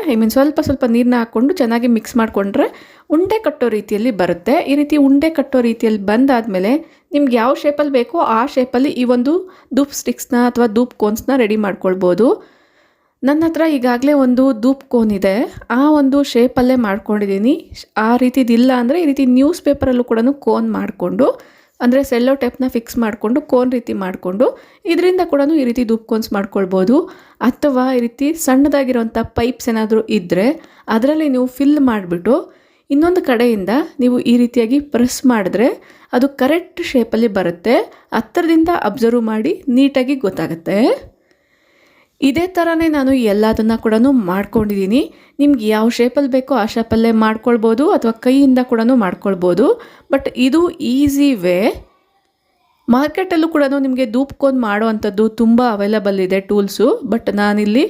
ಸ್ವಲ್ಪ ನೀರನ್ನ ಹಾಕ್ಕೊಂಡು ಚೆನ್ನಾಗಿ ಮಿಕ್ಸ್ ಮಾಡಿಕೊಂಡ್ರೆ ಉಂಡೆ ಕಟ್ಟೋ ರೀತಿಯಲ್ಲಿ ಬರುತ್ತೆ. ಈ ರೀತಿ ಉಂಡೆ ಕಟ್ಟೋ ರೀತಿಯಲ್ಲಿ ಬಂದಾದಮೇಲೆ ನಿಮ್ಗೆ ಯಾವ ಶೇಪಲ್ಲಿ ಬೇಕೋ ಆ ಶೇಪಲ್ಲಿ ಈ ಒಂದು ಧೂಪ್ ಸ್ಟಿಕ್ಸ್ನ ಅಥವಾ ಧೂಪ್ ಕೋನ್ಸ್ನ ರೆಡಿ ಮಾಡ್ಕೊಳ್ಬೋದು. ನನ್ನ ಹತ್ರ ಈಗಾಗಲೇ ಒಂದು ಧೂಪ್ ಕೋನ್ ಇದೆ, ಆ ಒಂದು ಶೇಪಲ್ಲೇ ಮಾಡ್ಕೊಂಡಿದ್ದೀನಿ. ಆ ರೀತಿದಿಲ್ಲ ಅಂದರೆ ಈ ರೀತಿ ನ್ಯೂಸ್ ಪೇಪರಲ್ಲೂ ಕೂಡ ಕೋನ್ ಮಾಡಿಕೊಂಡು, ಅಂದರೆ ಸೆಲ್ಲೋ ಟೇಪ್ನ ಫಿಕ್ಸ್ ಮಾಡಿಕೊಂಡು ಕೋನ್ ರೀತಿ ಮಾಡಿಕೊಂಡು ಇದರಿಂದ ಕೂಡ ಈ ರೀತಿ ಧೂಪ್ ಕೋನ್ಸ್ ಮಾಡ್ಕೊಳ್ಬೋದು. ಅಥವಾ ಈ ರೀತಿ ಸಣ್ಣದಾಗಿರೋಂಥ ಪೈಪ್ಸ್ ಏನಾದರೂ ಇದ್ದರೆ ಅದರಲ್ಲಿ ನೀವು ಫಿಲ್ ಮಾಡಿಬಿಟ್ಟು ಇನ್ನೊಂದು ಕಡೆಯಿಂದ ನೀವು ಈ ರೀತಿಯಾಗಿ ಪ್ರೆಸ್ ಮಾಡಿದ್ರೆ ಅದು ಕರೆಕ್ಟ್ ಶೇಪಲ್ಲಿ ಬರುತ್ತೆ. ಹತ್ತಿರದಿಂದ ಅಬ್ಸರ್ವ್ ಮಾಡಿ ನೀಟಾಗಿ ಗೊತ್ತಾಗುತ್ತೆ. ಇದೇ ಥರನೇ ನಾನು ಎಲ್ಲದನ್ನು ಕೂಡ ಮಾಡ್ಕೊಂಡಿದ್ದೀನಿ. ನಿಮ್ಗೆ ಯಾವ ಶೇಪಲ್ಲಿ ಬೇಕೋ ಆ ಶೇಪಲ್ಲೇ ಮಾಡ್ಕೊಳ್ಬೋದು ಅಥವಾ ಕೈಯಿಂದ ಕೂಡ ಮಾಡ್ಕೊಳ್ಬೋದು. ಬಟ್ ಇದು ಈಸಿ ವೇ. ಮಾರ್ಕೆಟಲ್ಲೂ ಕೂಡ ನಿಮಗೆ ಧೂಪ್ ಕೋನ್ ಮಾಡೋ ಅಂಥದ್ದು ತುಂಬ ಅವೈಲಬಲ್ ಇದೆ ಟೂಲ್ಸು. ಬಟ್ ನಾನಿಲ್ಲಿ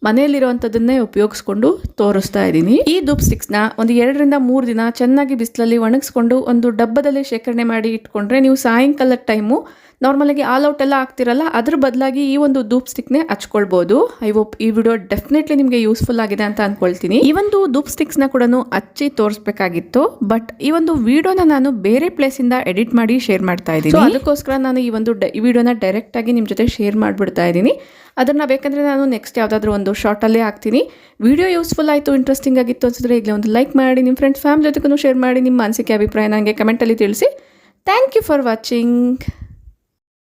ಮನೆಯಲ್ಲಿರುವಂಥದ್ದನ್ನೇ ಉಪಯೋಗಿಸ್ಕೊಂಡು ತೋರಿಸ್ತಾ ಇದ್ದೀನಿ. ಈ ಧೂಪ್ ಸ್ಟಿಕ್ಸ್ನ ಒಂದು 2 ರಿಂದ 3 ದಿನ ಚೆನ್ನಾಗಿ ಬಿಸಿಲಲ್ಲಿ ಒಣಗಿಸ್ಕೊಂಡು ಒಂದು ಡಬ್ಬದಲ್ಲಿ ಶೇಖರಣೆ ಮಾಡಿ ಇಟ್ಕೊಂಡ್ರೆ ನೀವು ಸಾಯಂಕಾಲದ ಟೈಮು ನಾರ್ಮಲಾಗಿ ಆಲ್ ಔಟ್ ಎಲ್ಲ ಆಗ್ತಿರಲ್ಲ, ಅದ್ರ ಬದಲಾಗಿ ಈ ಒಂದು ಧೂಪ್ ಸ್ಟಿಕ್ನೇ ಹಚ್ಕೊಳ್ಬೋದು. ಐ ಹೋಪ್ ಈ ವಿಡಿಯೋ ಡೆಫಿನೆಟ್ಲಿ ನಿಮಗೆ ಯೂಸ್ಫುಲ್ ಆಗಿದೆ ಅಂತ ಅಂದ್ಕೊಳ್ತೀನಿ. ಈ ಒಂದು ಧೂಪ್ ಸ್ಟಿಕ್ಸ್ನ ಕೂಡ ಹಚ್ಚಿ ತೋರಿಸ್ಬೇಕಾಗಿತ್ತು, ಬಟ್ ಈ ಒಂದು ವಿಡಿಯೋನ ನಾನು ಬೇರೆ ಪ್ಲೇಸಿಂದ ಎಡಿಟ್ ಮಾಡಿ ಶೇರ್ ಮಾಡ್ತಾ ಇದ್ದೀನಿ. ಅದಕ್ಕೋಸ್ಕರ ನಾನು ಈ ಒಂದು ವಿಡಿಯೋನ ಡೈರೆಕ್ಟ್ ಆಗಿ ನಿಮ್ಮ ಜೊತೆ ಶೇರ್ ಮಾಡಿಬಿಡ್ತಾ ಇದ್ದೀನಿ. ಅದನ್ನು ಬೇಕಂದರೆ ನಾನು ನೆಕ್ಸ್ಟ್ ಯಾವುದಾದ್ರೂ ಒಂದು ಶಾರ್ಟಲ್ಲೇ ಹಾಕ್ತೀನಿ. ವಿಡಿಯೋ ಯೂಸ್ಫುಲ್ ಆಯಿತು, ಇಂಟ್ರೆಸ್ಟಿಂಗ್ ಆಗಿತ್ತು ಅನ್ಸಿದ್ರೆ ಈಗಲೇ ಒಂದು ಲೈಕ್ ಮಾಡಿ, ನಿಮ್ಮ ಫ್ರೆಂಡ್ಸ್ ಫ್ಯಾಮಿಲಿ ಜೊತೆಗೂ ಶೇರ್ ಮಾಡಿ. ನಿಮ್ಮ ಅನಿಸಿಕೆ ಅಭಿಪ್ರಾಯ ನನಗೆ ಕಮೆಂಟಲ್ಲಿ ತಿಳಿಸಿ. Thank you for watching.